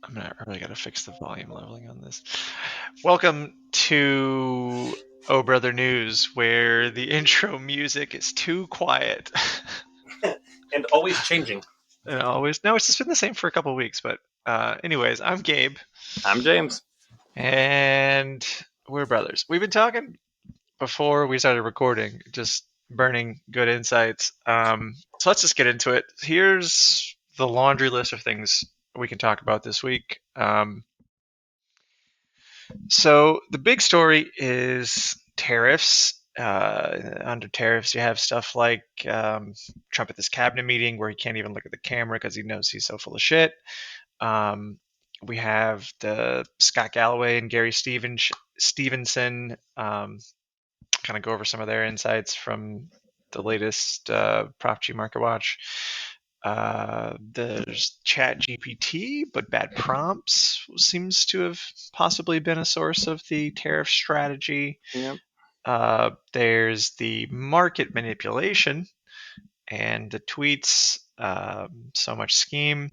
I really got to fix the volume leveling on this. Welcome to Oh Brother News, where the intro music is too quiet. And always changing. And always, no, it's just been the same for a couple of weeks. But, anyways, I'm Gabe, I'm James. and we're brothers. We've been talking before we started recording, just burning good insights. So let's just get into it. Here's the laundry list of things we can talk about this week. So the big story is tariffs. Under tariffs, you have stuff like Trump at this cabinet meeting where he can't even look at the camera because he knows he's so full of shit. We have the Scott Galloway and Gary Stevenson kind of go over some of their insights from the latest Prop G Market Watch. There's Chat GPT, but bad prompts seems to have possibly been a source of the tariff strategy. Yep. There's the market manipulation and the tweets. So much scheme.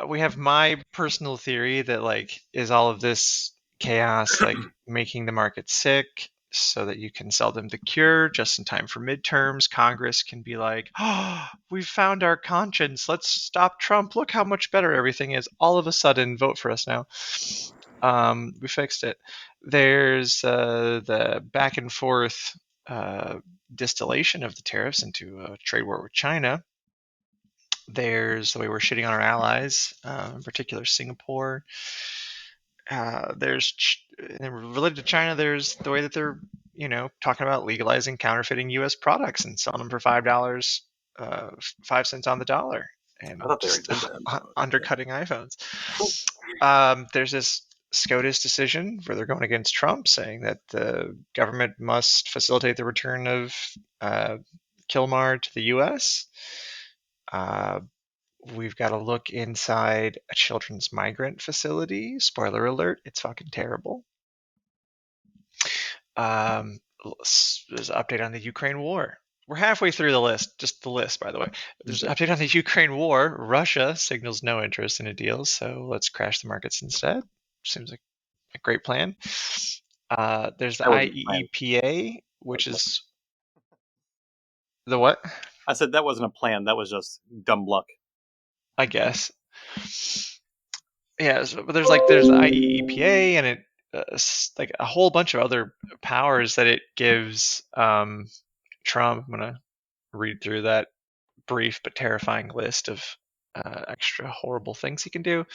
We have my personal theory that is all of this chaos making the market sick so that you can sell them the cure just in time for midterms. Congress can be like, oh, we've found our conscience. Let's stop Trump. Look how much better everything is. All of a sudden, vote for us now. We fixed it. There's the back and forth distillation of the tariffs into a trade war with China. There's the way we're shitting on our allies, in particular Singapore. Related to China, there's the way that they're, talking about legalizing counterfeiting U.S. products and selling them for $5, 5 cents on the dollar, and I thought they just already did that. undercutting iPhones. There's this SCOTUS decision where they're going against Trump, saying that the government must facilitate the return of kilmar to the U.S. We've got to look inside a children's migrant facility. Spoiler alert, it's fucking terrible. There's an update on the Ukraine war. We're halfway through the list, just the list, by the way. There's an update on the Ukraine war. Russia signals no interest in a deal, so let's crash the markets instead. Seems like a great plan. There's the IEEPA, which is the what? I said that wasn't a plan. That was just dumb luck. I guess. Yeah, but there's the IEEPA, and it like a whole bunch of other powers that it gives Trump. I'm gonna read through that brief but terrifying list of extra horrible things he can do.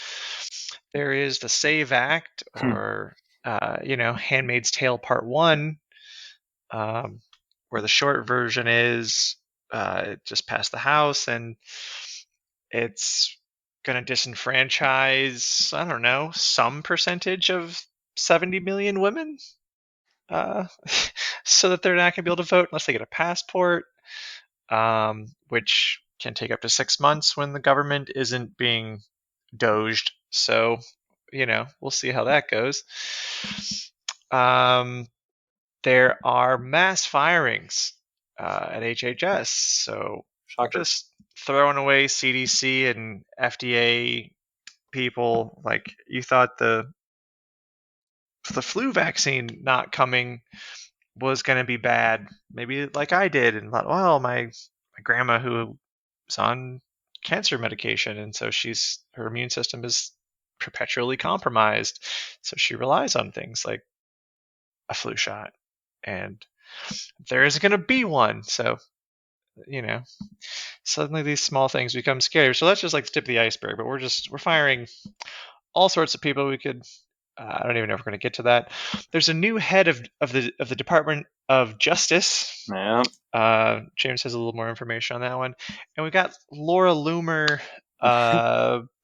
There is the SAVE Act, or Handmaid's Tale Part 1, where the short version is it just passed the House, and it's going to disenfranchise, I don't know, some percentage of 70 million women so that they're not going to be able to vote unless they get a passport, which can take up to 6 months when the government isn't being doged. So, we'll see how that goes. There are mass firings at HHS. So, just throwing away CDC and FDA people. Like, you thought the flu vaccine not coming was going to be bad, maybe like I did, and thought, well, my grandma who is on cancer medication, and so her immune system is perpetually compromised, so she relies on things like a flu shot, and there isn't going to be one. So suddenly these small things become scary. So that's just like the tip of the iceberg, but we're firing all sorts of people. We could I don't even know if we're going to get to that. There's a new head of the Department of Justice. Yeah. James has a little more information on that one, and we got Laura Loomer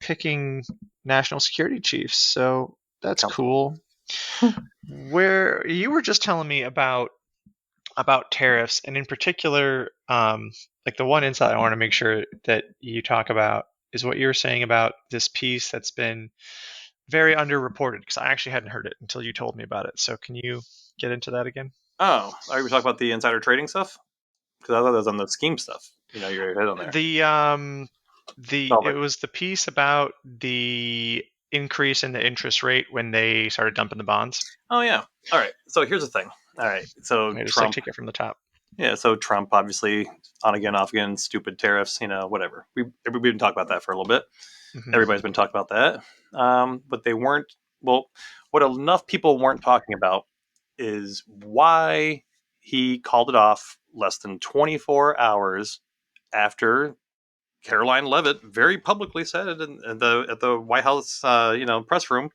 picking national security chiefs. So that's cool. Where you were just telling me about tariffs, and in particular, like the one insight I want to make sure that you talk about is what you were saying about this piece that's been very underreported, because I actually hadn't heard it until you told me about it. So can you get into that again? Oh, are we talking about the insider trading stuff? Because I thought that was on the scheme stuff. Your head on there. The It was the piece about the increase in the interest rate when they started dumping the bonds. Oh yeah. All right. So here's the thing. All right. So Okay, just like Trump. take it from the top. Yeah. So Trump, obviously, on again, off again, stupid tariffs. Whatever. We've been talking about that for a little bit. Hmm. Everybody's been talking about that. But they weren't. Well, what enough people weren't talking about is why he called it off less than 24 hours after Caroline Leavitt very publicly said it at the White House, press room.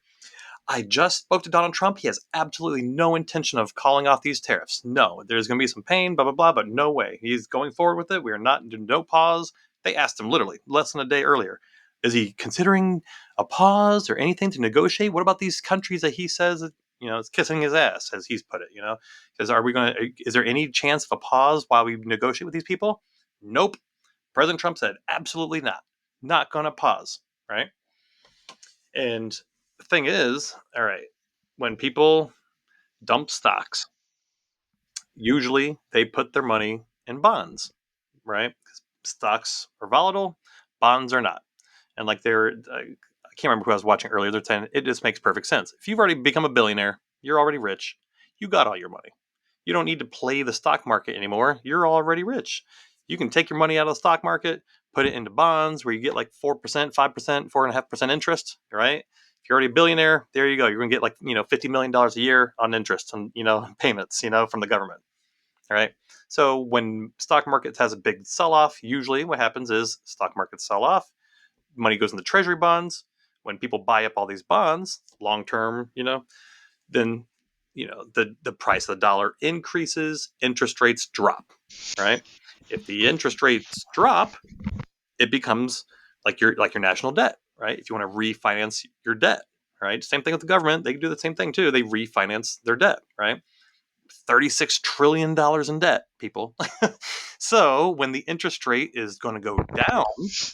I just spoke to Donald Trump. He has absolutely no intention of calling off these tariffs. No, there's going to be some pain, blah, blah, blah, but no way. He's going forward with it. We are not, no pause. They asked him literally less than a day earlier, is he considering a pause or anything to negotiate? What about these countries that he says, is kissing his ass, as he's put it, Because is there any chance of a pause while we negotiate with these people? Nope. President Trump said, absolutely not. Not going to pause, right? And the thing is, all right, when people dump stocks, usually they put their money in bonds, right? Stocks are volatile, bonds are not. And like I can't remember who I was watching earlier. They're saying it just makes perfect sense. If you've already become a billionaire, you're already rich, you got all your money. You don't need to play the stock market anymore. You're already rich. You can take your money out of the stock market, put it into bonds where you get like 4%, 5%, 4.5% interest, right? If you're already a billionaire, there you go. You're going to get like, $50 million a year on interest and, payments, from the government, all right? So when stock markets has a big sell off, usually what happens is stock markets sell off, money goes into treasury bonds. When people buy up all these bonds, long term, then the price of the dollar increases, interest rates drop, right? If the interest rates drop, it becomes like your national debt, right? If you want to refinance your debt, right? Same thing with the government. They do the same thing too. They refinance their debt, right? $36 trillion in debt, people. So when the interest rate is going to go down,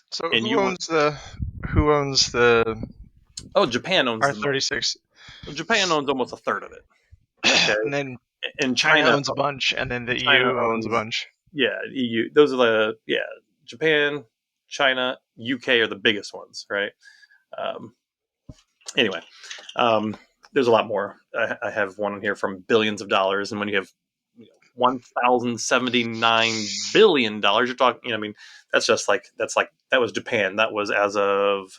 So and you want, who owns the oh, Japan owns the most. R36? Japan owns almost a third of it. Okay, And then and China China owns a bunch, and then the China EU owns a owns, bunch. yeah, EU. Those are Japan, China, UK are the biggest ones, right? Um, anyway, um, there's a lot more. I have one here from billions of dollars, and when you have $1,079 billion, you're talking. I mean, that was Japan. That was as of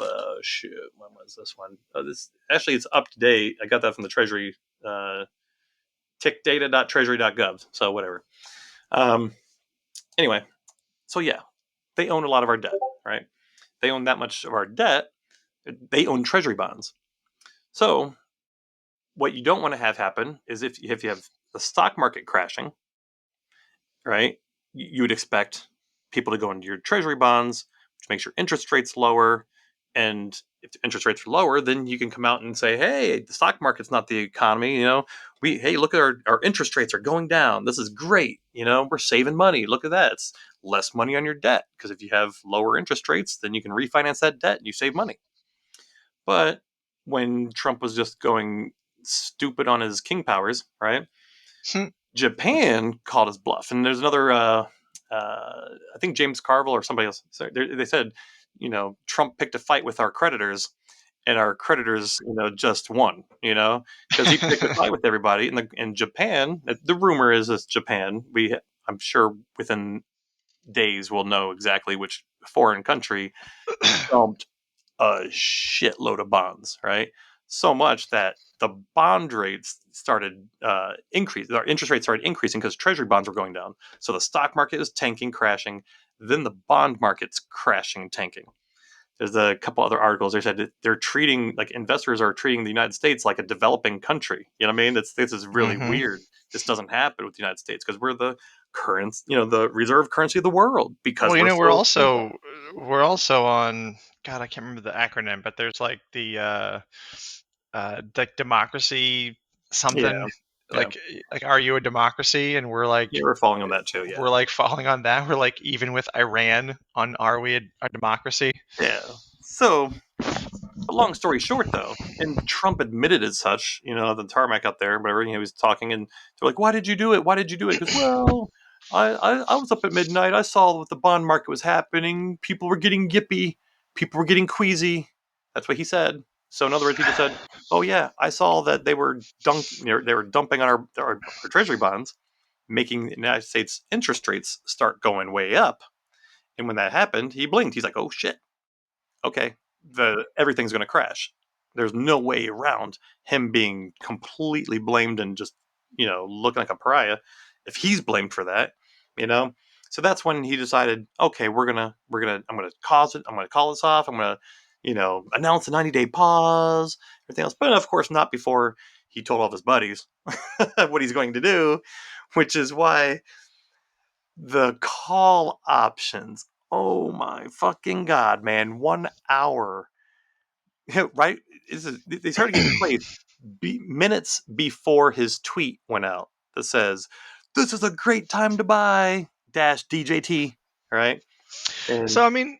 shoot. When was this one? This actually it's up to date. I got that from the Treasury. Tickdata.treasury.gov. So whatever. Um, anyway, so yeah, they own a lot of our debt, right? They own that much of our debt. They own treasury bonds. So what you don't want to have happen is if you have the stock market crashing, right? You would expect people to go into your treasury bonds, which makes your interest rates lower. And if the interest rates are lower, then you can come out and say, hey, the stock market's not the economy. Hey, look at our interest rates are going down. This is great. We're saving money. Look at that. It's less money on your debt because if you have lower interest rates, then you can refinance that debt and you save money. But when Trump was just going stupid on his king powers, right? Japan called his bluff, and there's another. I think James Carville or somebody else. They said, Trump picked a fight with our creditors, and our creditors, just won. Because he picked a fight with everybody. In Japan, the rumor is it's Japan. I'm sure within days we'll know exactly which foreign country dumped a shitload of bonds, right? So much that the bond rates started increasing. Our interest rates started increasing because treasury bonds were going down. So the stock market is tanking, crashing. Then the bond market's crashing, tanking. There's a couple other articles. They said they're treating, like, investors are treating the United States like a developing country. You know what I mean? This is really Mm-hmm. weird. This doesn't happen with the United States because we're the the reserve currency of the world because Well, we're we're so stable. also on. God, I can't remember the acronym, but there's like the democracy Yeah, something. yeah, Like, are you a democracy? And yeah. We're falling on that too. Yeah. we're like falling on that. We're like even with Iran on, are we a democracy? Yeah. So, but long story short, though, and Trump admitted as such, the tarmac out there, whatever, he was talking, and they're like, why did you do it? Why did you do it? He goes, well, I was up at midnight. I saw what the bond market was happening. People were getting yippy. People were getting queasy. That's what he said. So in other words, he just said, "Oh yeah, I saw that they were they were dumping on our treasury bonds, making the United States interest rates start going way up." And when that happened, he blinked. He's like, "Oh shit, okay, the everything's going to crash." There's no way around him being completely blamed and just looking like a pariah if he's blamed for that, you know. So that's when he decided, okay, I'm gonna cause it. I'm gonna call this off. I'm gonna announce a 90-day pause, everything else. But of course, not before he told all of his buddies what he's going to do, which is why the call options. Oh my fucking god, man! 1 hour, right? They started getting placed minutes before his tweet went out that says, "This is a great time to buy dash DJT." Right? So And I mean,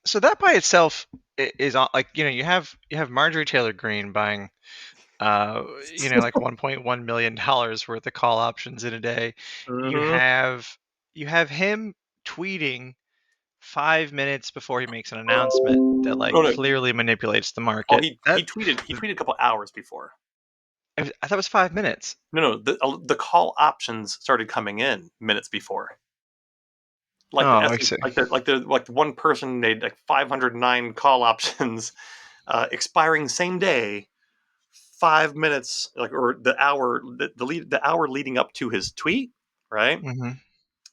so that by itself is like you have Marjorie Taylor Greene buying uh like $1.1 million worth of call options in a day. You Mhm. have you have him tweeting 5 minutes before he makes an announcement that like Oh no! clearly manipulates the Oh, market. he tweeted a couple hours before. I thought it was 5 minutes. No, the call options started coming in minutes before. Like the Oh, I essence, see. like the one person made like 509 call options, expiring same day, 5 minutes, like, or the hour, the hour leading up to his tweet, right? Hmm.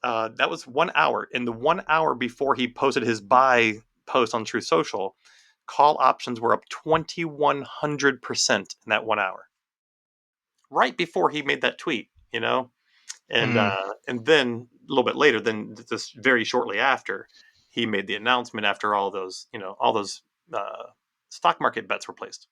That was 1 hour. In the 1 hour before he posted his buy post on Truth Social, call options were up 2,100% in that 1 hour. Right before he made that tweet, Mm. and then a little bit later, then just very shortly after, he made the announcement after all those uh, stock market bets were placed.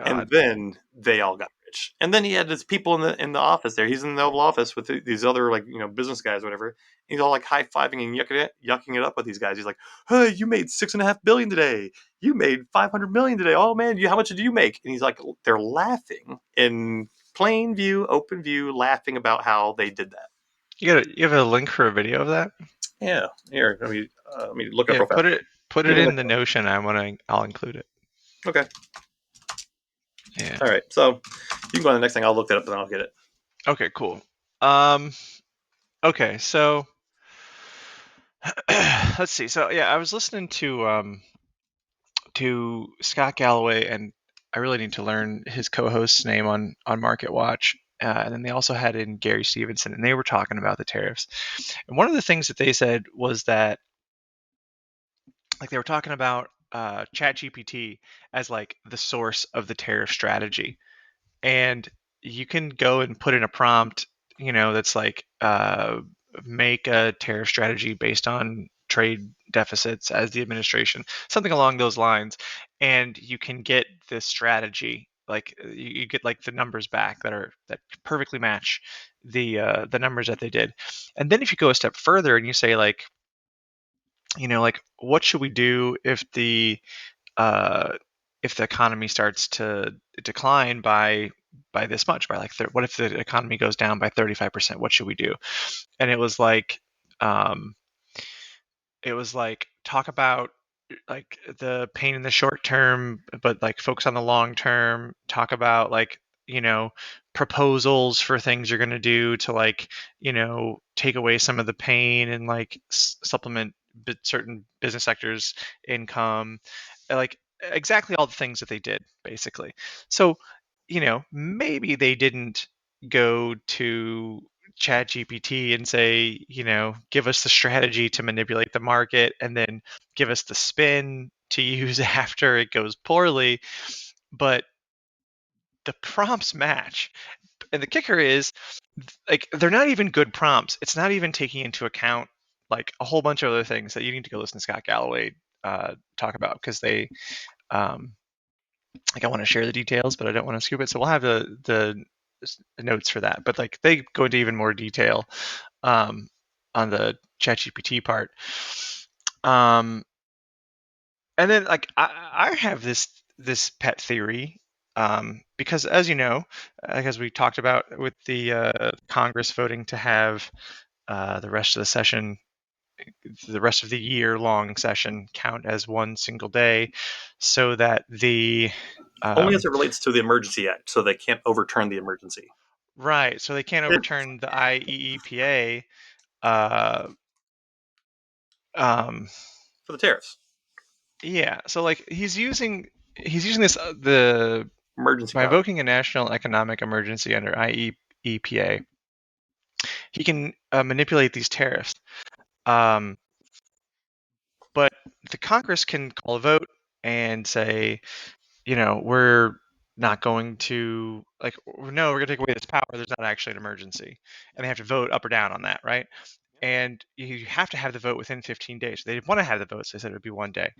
And God. then they all got rich. And then he had his people in the office there. He's in the Oval Office with these other, like, business guys, whatever. He's all like high fiving and yucking it up with these guys. He's like, "Hey, you made 6.5 billion today. You made 500 million today. Oh man, how much did you make?" And he's like, they're laughing in plain view, open view, laughing about how they did that. You have a link for a video of that? Yeah, here, let me look up Yeah, real fast. put Give it me in one the second. Notion. I'll include it. Okay, Yeah. all right. So you can go on the next thing. I'll look that up and I'll get it. Okay, cool. Um okay, so let's see. So yeah, I was listening to Scott Galloway, and I really need to learn his co-host's name on Market Watch. And then they also had in Gary Stevenson, and they were talking about the tariffs. And one of the things that they said was that, like, they were talking about ChatGPT as like the source of the tariff strategy, and you can go and put in a prompt, that's like make a tariff strategy based on trade deficits as the administration, something along those lines, and you can get this strategy. Like you get like the numbers back that perfectly match the numbers that they did. And then if you go a step further and you say like, like what should we do uh, if the economy starts to decline by this much, by like what if the economy goes down by 35%? What should we do? And um, it was like talk about like the pain in the short term, but like focus on the long term. Talk about like proposals for things you're going to do to like take away some of the pain and like supplement certain business sectors income, like exactly all the things that they did basically. So maybe they didn't go to chat gpt and say, give us the strategy to manipulate the market and then give us the spin to use after it goes poorly, but the prompts match. And the kicker is, like, they're not even good prompts. It's not even taking into account like a whole bunch of other things that you need to go listen to Scott Galloway talk about, because they um, like, I want to share the details, but I don't want to scoop it. So we'll have the notes for that. But like they go into even more detail um, on the ChatGPT part. Um, and then like I have this pet theory Because as you know, as we talked about with the Congress voting to have the rest of the session, the rest of the year-long session count as one single day, so that the Only as um, it relates to the Emergency Act, so they can't overturn the emergency. right, so they can't Yeah. overturn the IEEPA. Uh, um, For the tariffs. yeah, so like he's using this the Emergency by powers. invoking a national economic emergency under IEEPA, he can manipulate these tariffs. Um, but the Congress can call a vote and say, we're not going to like, no, we're going to take away this power. There's not actually an emergency, and they have to vote up or down on that, right? And you have to have the vote within 15 days. They didn't want to have the vote, so they said it would be one day.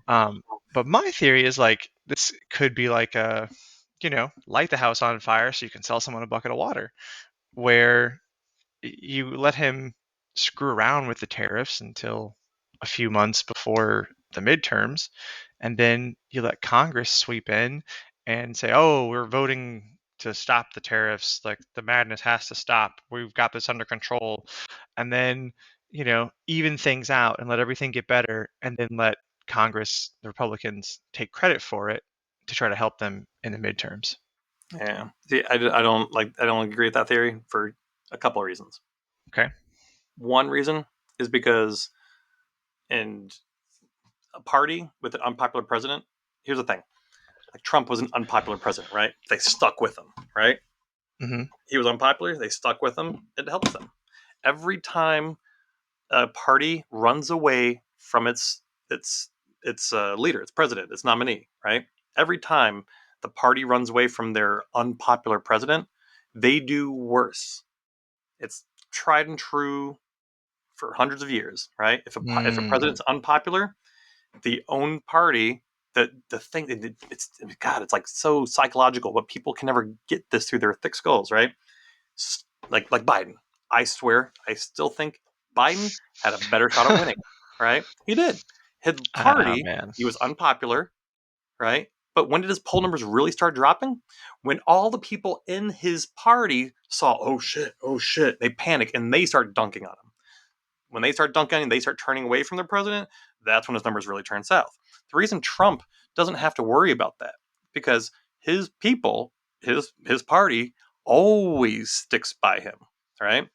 Um, but my theory is like this could be like a, light the house on fire so you can sell someone a bucket of water, where you let him screw around with the tariffs until a few months before the midterms, and then you let Congress sweep in and say, "Oh, we're voting to stop the tariffs. Like the madness has to stop. We've got this under control." And then, even things out and let everything get better, and then let Congress, the Republicans, take credit for it to try to help them in the midterms. Yeah. See, I don't agree with that theory for a couple of reasons. Okay. One reason is because in a party with an unpopular president, here's the thing. Like Trump was an unpopular president, right? They stuck with him, right? Hmm. He was unpopular, they stuck with him, it helps them. Every time a party runs away from its leader, its president, its nominee, right? Every time the party runs away from their unpopular president, they do worse. It's tried and true for hundreds of years, right? If a Mm. president's unpopular, the own party, the thing, it's God, it's like so psychological, but people can never get this through their thick skulls, right? Like Biden. I swear, I still think Biden had a better shot at winning. Right? He did. His Ah, party, man. he was unpopular. Right? But when did his poll numbers really start dropping? When all the people in his party saw, oh shit, they panic and they start dunking on him. When they start dunking and they start turning away from their president, that's when his numbers really turn south. The reason Trump doesn't have to worry about that because his people, his party always sticks by him, right?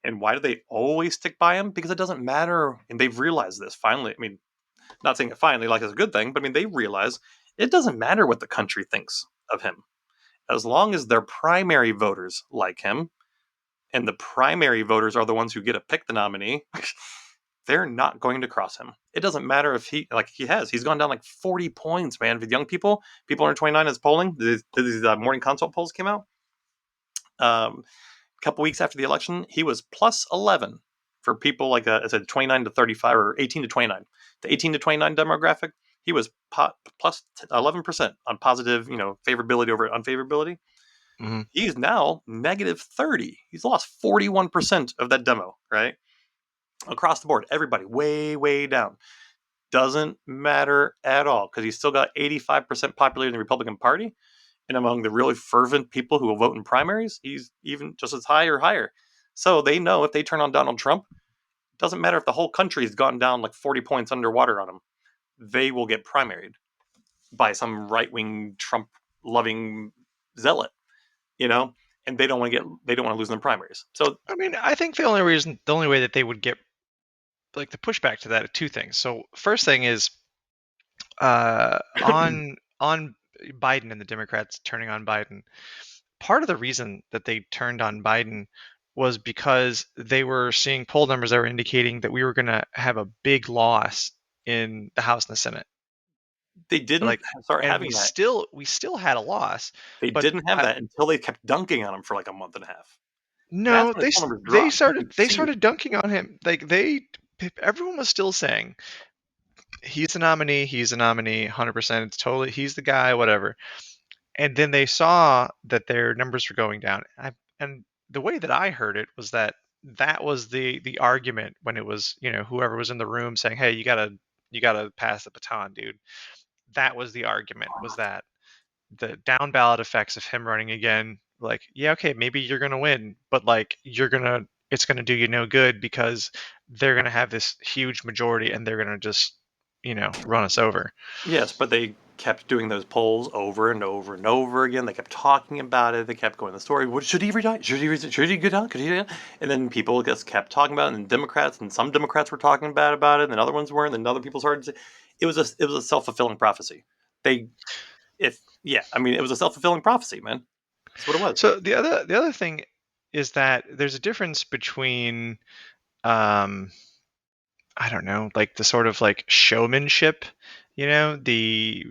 And why do they always stick by him? Because it doesn't matter, and they've realized this finally. I mean, not saying it finally like it's a good thing, but I mean they realize it doesn't matter what the country thinks of him as long as their primary voters like him, and the primary voters are the ones who get to pick the nominee. They're not going to cross him. It doesn't matter if he's gone down like 40 points, man. With young people under 29 is polling. These morning consult polls came out. A couple weeks after the election, he was plus 11 for people like I said, 29 to 35 or 18 to 29. The 18 to 29 demographic, he was plus 11% on positive, favorability over unfavorability. Hmm. He's now negative 30. He's lost 41% of that demo, right? Across the board, everybody way, way down. Doesn't matter at all because he's still got 85% popularity in the Republican Party. And among the really fervent people who will vote in primaries, he's even just as high or higher. So they know if they turn on Donald Trump, it doesn't matter if the whole country has gone down like 40 points underwater on him. They will get primaried by some right wing Trump loving zealot, you know, and they don't want to lose in the primaries. So I mean, I think the only way that they would get like the pushback to that are two things. So first thing is on Biden and the Democrats turning on Biden. Part of the reason that they turned on Biden was because they were seeing poll numbers that were indicating that we were going to have a big loss in the House and the Senate. they didn't Like, start and having that. we still had a loss, They but didn't have that until they kept dunking on him for like a month and a half. That's no, when his poll numbers they dropped. You started could see it. dunking on him. Like everyone was still saying he's the nominee, 100%. It's totally he's the guy, whatever. And then they saw that their numbers were going down. And the way that I heard it was that that was the argument when it was, whoever was in the room saying, "Hey, you gotta pass the baton, dude." That was the argument. Was that the down ballot effects of him running again, like, yeah, okay, maybe you're gonna win, but like it's gonna do you no good because they're gonna have this huge majority and they're gonna just, run us over. Yes, but they kept doing those polls over and over and over again. They kept talking about it. They kept going the story. What should he resign? Should he get out? Could he? And then people just kept talking about it. And Democrats and some Democrats were talking bad about it, and then other ones weren't. And other people started. It was a self-fulfilling prophecy. They if yeah, I mean, it was a self-fulfilling prophecy, man. That's what it was. So the other thing is that there's a difference between um I don't know, like the sort of like showmanship, the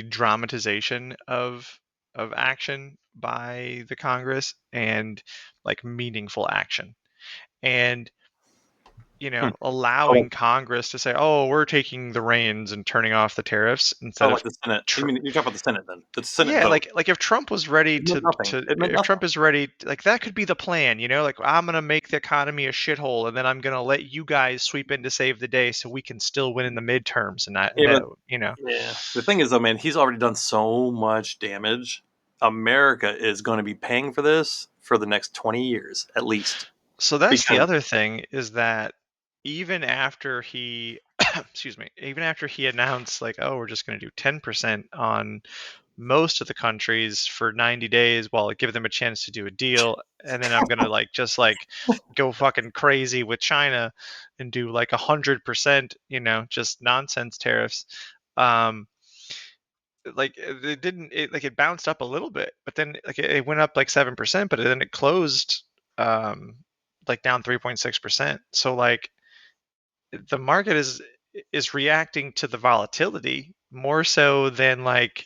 dramatization of action by the Congress and like meaningful action. And Hmm. Oh, allowing Congress to say, "Oh, we're taking the reins and turning off the tariffs," oh, instead of like the Senate. I tr- mean, you're talking about the Senate then. The Senate yeah, vote. like if Trump was ready It meant nothing. to It meant if nothing. Trump is ready, like that could be the plan, like I'm gonna make the economy a shithole, and then I'm gonna let you guys sweep in to save the day, so we can still win in the midterms, and Yeah, that, but yeah. The thing is, though, man, he's already done so much damage. America is going to be paying for this for the next 20 years at least. So that's the Because other thing is that even after he, excuse me, even after he announced like, oh, we're just going to do 10% on most of the countries for 90 days while I give them a chance to do a deal, and then I'm going to like just like go fucking crazy with China and do like 100%, just nonsense tariffs. Um, like it didn't it like it bounced up a little bit, but then like it went up like 7%, but then it closed um like down 3.6%. So like the market is reacting to the volatility more so than like,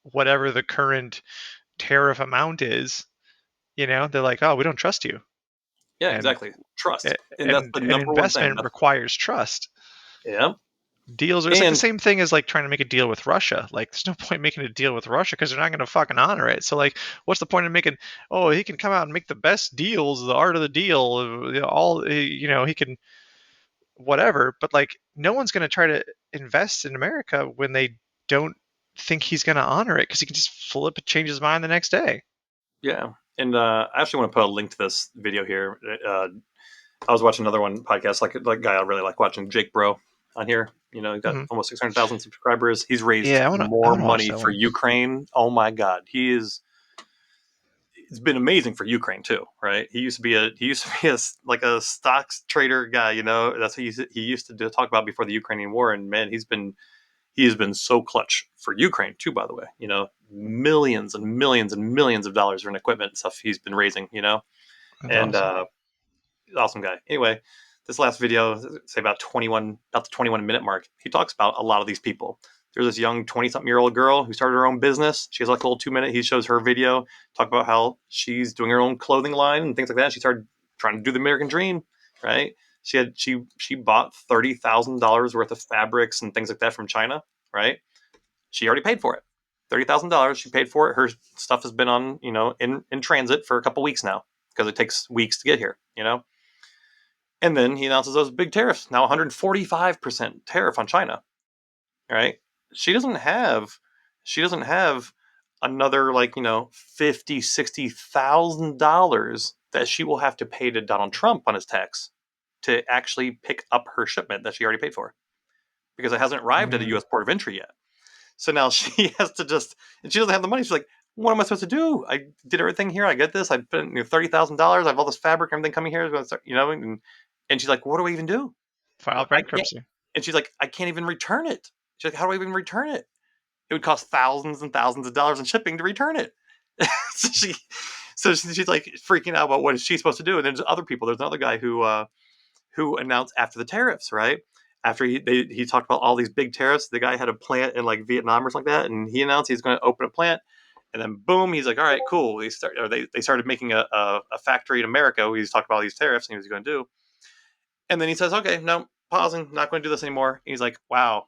whatever the current tariff amount is. They're like, oh, we don't trust you. yeah, And exactly. Trust. And that's and the an number one thing. investment requires trust. Yeah. Deals are, it's like the And same thing as like trying to make a deal with Russia. Like there's no point making a deal with Russia because they're not going to fucking honor it. So like what's the point of making, oh, he can come out and make the best deals, the art of the deal, all he can whatever, but like no one's going to try to invest in America when they don't think he's going to honor it because he can just flip and change his mind the next day. yeah. And I actually want to put a link to this video here. I was watching another one podcast, like a guy I really like watching, Jake Bro, on here. He's got Mhm. almost 600,000 subscribers. He's raised Yeah, I more want to watch money that for one. Ukraine. Oh my God, it's been amazing for Ukraine too, right? He used to be like a stocks trader guy. That's what he used to talk about before the Ukrainian war. And man, he has been so clutch for Ukraine too. By the way, millions and millions and millions of dollars in equipment and stuff he's been raising. That's And awesome. awesome guy. Anyway, this last video, say about 21, about the 21-minute mark, he talks about a lot of these people. There's this young 20-something-year-old girl who started her own business. She has like a little 2 minute. He shows her video, talk about how she's doing her own clothing line and things like that. She started trying to do the American dream, right? She bought $30,000 worth of fabrics and things like that from China, right? She already paid for it. $30,000. She paid for it. Her stuff has been on, in transit for a couple weeks now because it takes weeks to get here. And then he announces those big tariffs. Now 145% tariff on China. Right? She doesn't have she doesn't have another like, $50,000, $60,000 that she will have to pay to Donald Trump on his tax to actually pick up her shipment that she already paid for because it hasn't arrived at a Mm. US port of entry yet. So now she has to and she doesn't have the money. She's like, what am I supposed to do? I did everything here. I get this. I spent $30,000. I have all this fabric, everything coming here. And she's like, what do I even do? File I can't. bankruptcy. And she's like, I can't even return it. She's like, how do I even return it? It would cost thousands and thousands of dollars in shipping to return it. so she, she's like freaking out about what is she supposed to do. And there's other people. There's another guy who announced after the tariffs, right? After he talked about all these big tariffs, the guy had a plant in like Vietnam or something like that, and he announced he's going to open a plant. And then boom, he's like, all right, cool. They started making a factory in America. He's talked about all these tariffs and he was going to do. And then he says, okay, no, pausing, not going to do this anymore. He's like, wow,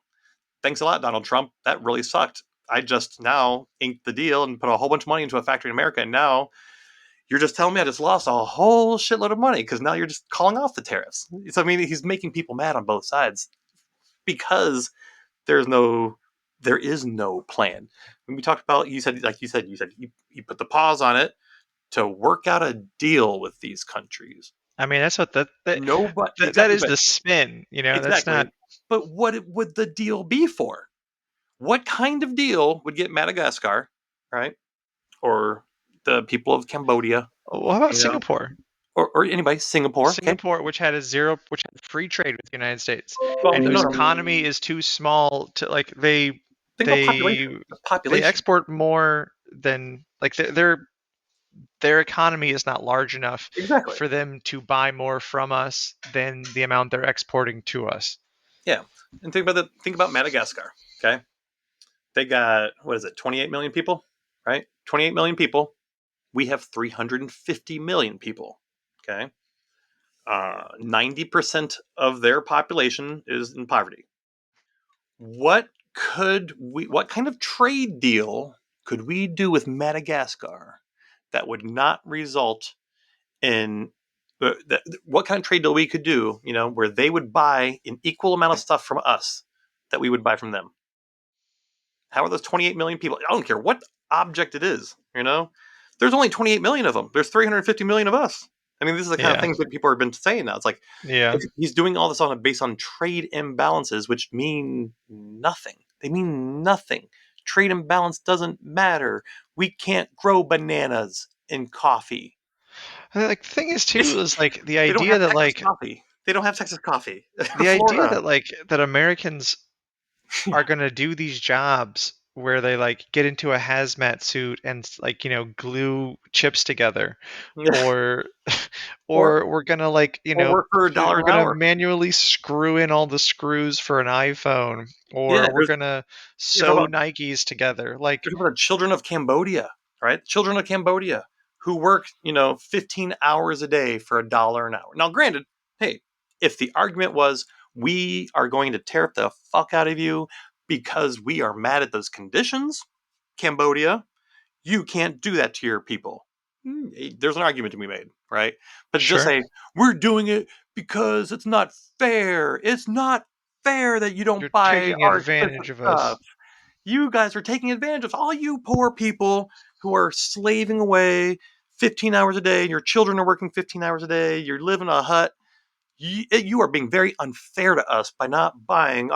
thanks a lot, Donald Trump. That really sucked. I just now inked the deal and put a whole bunch of money into a factory in America. And now you're just telling me I just lost a whole shitload of money because now you're just calling off the tariffs. So, I mean, he's making people mad on both sides because there's no There is no plan. When we talked about, you put the pause on it to work out a deal with these countries. I mean, that's what No, but that exactly, is but the spin. That's not. exactly. But what would the deal be for? What kind of deal would get Madagascar, right, or the people of Cambodia, What about you know, Singapore? or anybody, Singapore? Okay, Singapore, which had free trade with the United States, well, and no, whose no, economy is too small to like think about population. they The they population, export more than like their economy is not large enough exactly. for them to buy more from us than the amount they're exporting to us. Yeah, and think about Madagascar. Okay, they got, what is it, 28 million people, right? 28 million people. We have 350 million people. Okay, 90% of their population is in poverty. What kind of trade deal could we do with Madagascar that would not result in what kind of trade deal we could do, where they would buy an equal amount of stuff from us that we would buy from them? How are those 28 million people? I don't care what object it is. There's only 28 million of them. There's 350 million of us. I mean, this is the kind of Yeah, things that people have been saying now. It's like, yeah. he's doing all this based on trade imbalances, which mean nothing. They mean nothing. Trade imbalance doesn't matter. We can't grow bananas in coffee. And, like the thing is they too is like don't have Texas coffee. They don't have Texas coffee. the idea Florida. that that Americans are going to do these jobs where they like get into a hazmat suit and like glue chips together, or or or we're going to like or work for a dollar we're an going to hour. manually screw in all the screws for an iPhone, Yeah, or we're going to you're talking sew about Nikes together. Like, you're talking about children of Cambodia, right? Children of Cambodia who work, 15 hours a day for a dollar an hour. Now, granted, hey, if the argument was we are going to tariff the fuck out of you because we are mad at those conditions, Cambodia, you can't do that to your people. There's an argument to be made, right? But to just sure, say we're doing it because it's not fair. It's not fair that you don't you're buy taking our expensive advantage of stuff. us. You guys are taking advantage of all you poor people who are slaving away 15 hours a day, and your children are working 15 hours a day. You live in a hut. You are being very unfair to us by not buying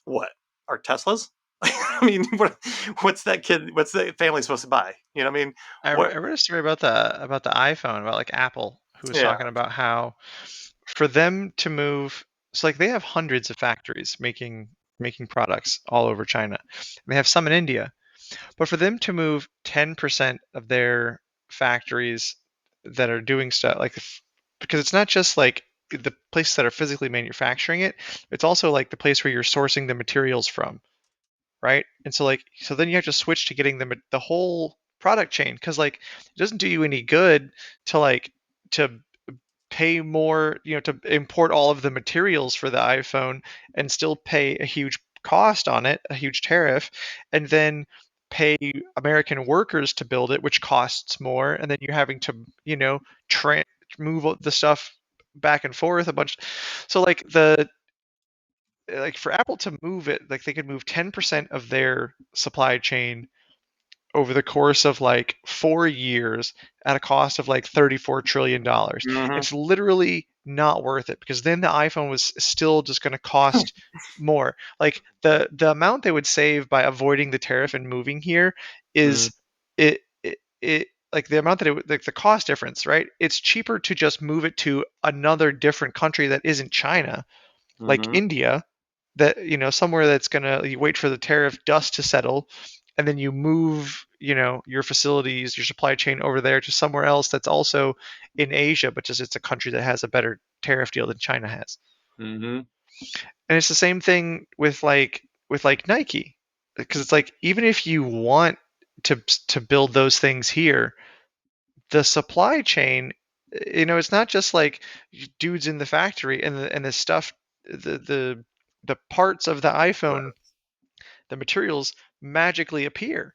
what? Our Teslas? I mean, what's that family supposed to buy? I mean, I what? read a story about the iPhone, about like Apple, who was Yeah. talking about how for them to move, so like they have hundreds of factories making products all over China. They have some in India, but for them to move 10% of their factories that are doing stuff because it's not just like the places that are physically manufacturing it, it's also like the place where you're sourcing the materials from, right? And so then you have to switch to getting the whole product chain, because like it doesn't do you any good to to pay more, to import all of the materials for the iPhone and still pay a huge cost on it, a huge tariff, and then pay American workers to build it, which costs more, and then you're having to, tra- move the stuff back and forth a bunch. So like for Apple to move it, like they could move 10% of their supply chain over the course of like 4 years at a cost of like $34 trillion. Hmm. It's literally not worth it, because then the iPhone was still just going to cost more. Like the amount they would save by avoiding the tariff and moving here Hmm. is it like the amount that like the cost difference, right? It's cheaper to just move it to another different country that isn't China, like Hmm. India, that somewhere that's gonna, you wait for the tariff dust to settle, and then you move your facilities, your supply chain over there to somewhere else that's also in Asia, but just it's a country that has a better tariff deal than China has. Hmm. And it's the same thing with like Nike, because it's like even if you want to build those things here, the supply chain, it's not just like dudes in the factory and the stuff, the parts of the iPhone, the materials magically appear.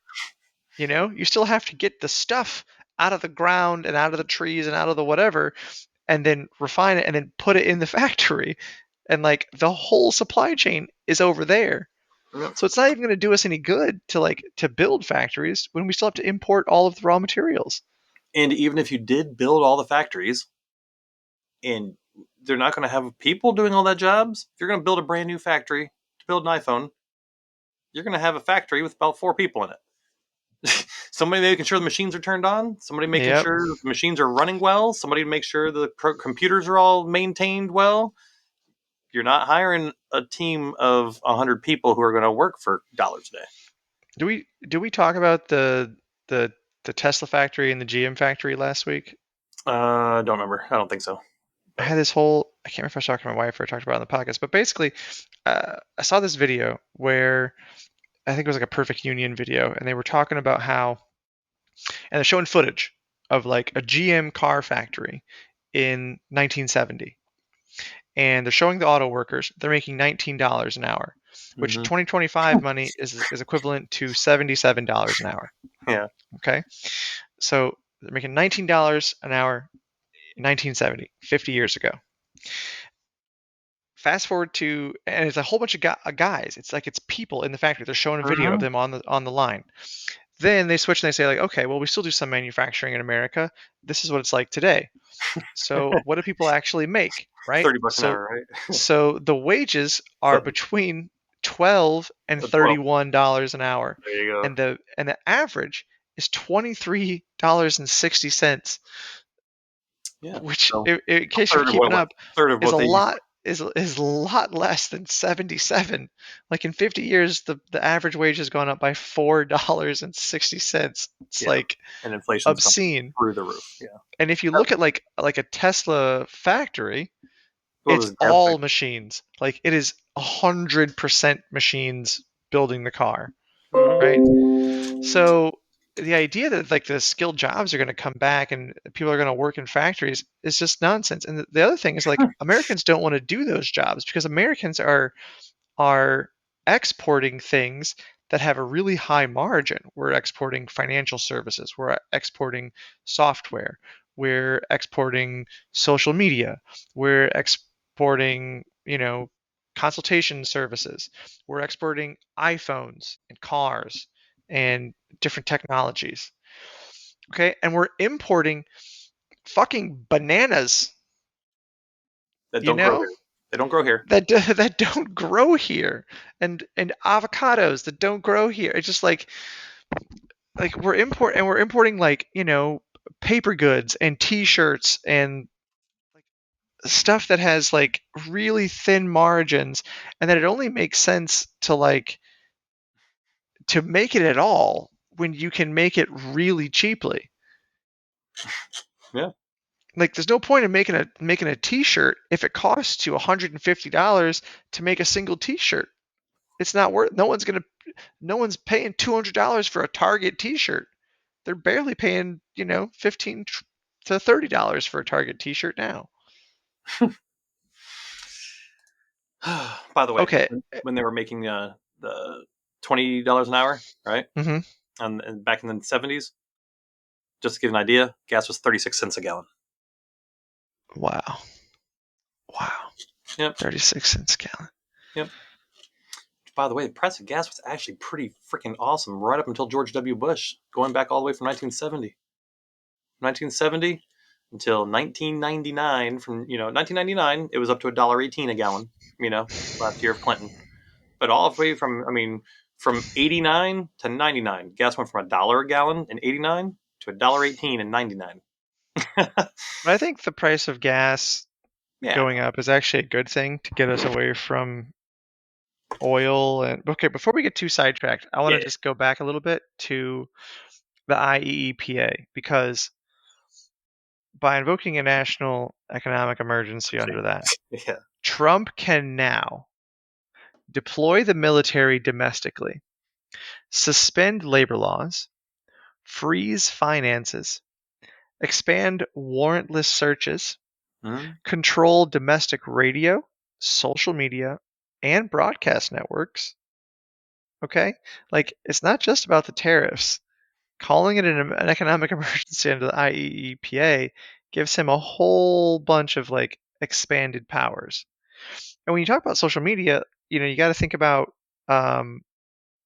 You still have to get the stuff out of the ground and out of the trees and out of the whatever, and then refine it and then put it in the factory. And like the whole supply chain is over there. Yep. So it's not even going to do us any good to build factories when we still have to import all of the raw materials. And even if you did build all the factories, and they're not going to have people doing all that jobs, if you're going to build a brand new factory to build an iPhone, you're going to have a factory with about 4 people in it. Somebody making sure the machines are turned on, somebody making Yep. sure the machines are running well, somebody to make sure the computers are all maintained well. You're not hiring a team of 100 people who are going to work for dollars a day. Do we talk about the the Tesla factory and the GM factory last week? Don't remember. I don't think so. I But had this whole I can't remember if I was talking to my wife or I talked about it on the podcast, but basically, I saw this video where I think it was like a perfect union video, and they were talking about how, and they're showing footage of like a GM car factory in 1970, and they're showing the auto workers. They're making $19 an hour, which mm-hmm. 2025 money is equivalent to $77 an hour. Yeah. Okay, so they're making $19 an hour in 1970, 50 years ago. Fast forward to, and it's a whole bunch of guys. It's like it's people in the factory. They're showing a video of Mm-hmm. them on the line. Then they switch and they say like, okay, well we still do some manufacturing in America. This is what it's like today. So what do people actually make, right? 30 bucks an So hour, right? so the wages are between 12 and 12. $31 an hour, There you go. and the average is $23.60, Yeah. which, So in a case you're third of what keeping it was. up, Third of is what a they used. lot is a lot less than 77. Like in 50 years, the average wage has gone up by $4.60. It's Yeah. like And inflation's gone obscene. through the roof. Yeah. And if you look at like a Tesla factory, Well, it's this gas all prices. machines. Like it is 100% machines building the car, right? Mm-hmm. So the idea that like the skilled jobs are going to come back and people are going to work in factories is just nonsense. And the other thing is like Americans don't want to do those jobs because Americans are exporting things that have a really high margin. We're exporting financial services, we're exporting software, we're exporting social media, we're exporting, consultation services, we're exporting iPhones and cars and different technologies. Okay, and we're importing fucking bananas, That you don't grow know? here. They don't grow here. That don't grow here, and avocados that don't grow here. It's just like we're importing like paper goods and T-shirts and like stuff that has like really thin margins, and that it only makes sense to make it at all when you can make it really cheaply. Yeah. Like there's no point in making a T-shirt if it costs you $150 to make a single T-shirt. It's not worth. No one's paying $200 for a Target T-shirt. They're barely paying 15 to $30 for a Target T-shirt now. By the way, Okay. when they were making the $20 an hour, right? Hmm. And back in the 70s, just to give an idea, gas was 36 cents a gallon. Wow. Wow. Yep. 36 cents a gallon. Yep. By the way, the price of gas was actually pretty freaking awesome right up until George W. Bush, going back all the way from 1970. 1970 until 1999. From 1999, it was up to $1.18 a gallon. Last year of Clinton. But all the way from from 89 to 99, gas went from $1 a gallon in 89 to $1.18 in 99. But I think the price of gas Yeah, going up is actually a good thing to get us away from oil. And okay, before we get too sidetracked, I want to yeah, just go back a little bit to the IEEPA, because by invoking a national economic emergency under that, yeah. Trump can now deploy the military domestically, suspend labor laws, freeze finances, expand warrantless searches, Mhm. control domestic radio, social media, and broadcast networks. Okay? Like, it's not just about the tariffs. Calling it an economic emergency under the IEEPA gives him a whole bunch of like expanded powers. And when you talk about social media, you got to think about um,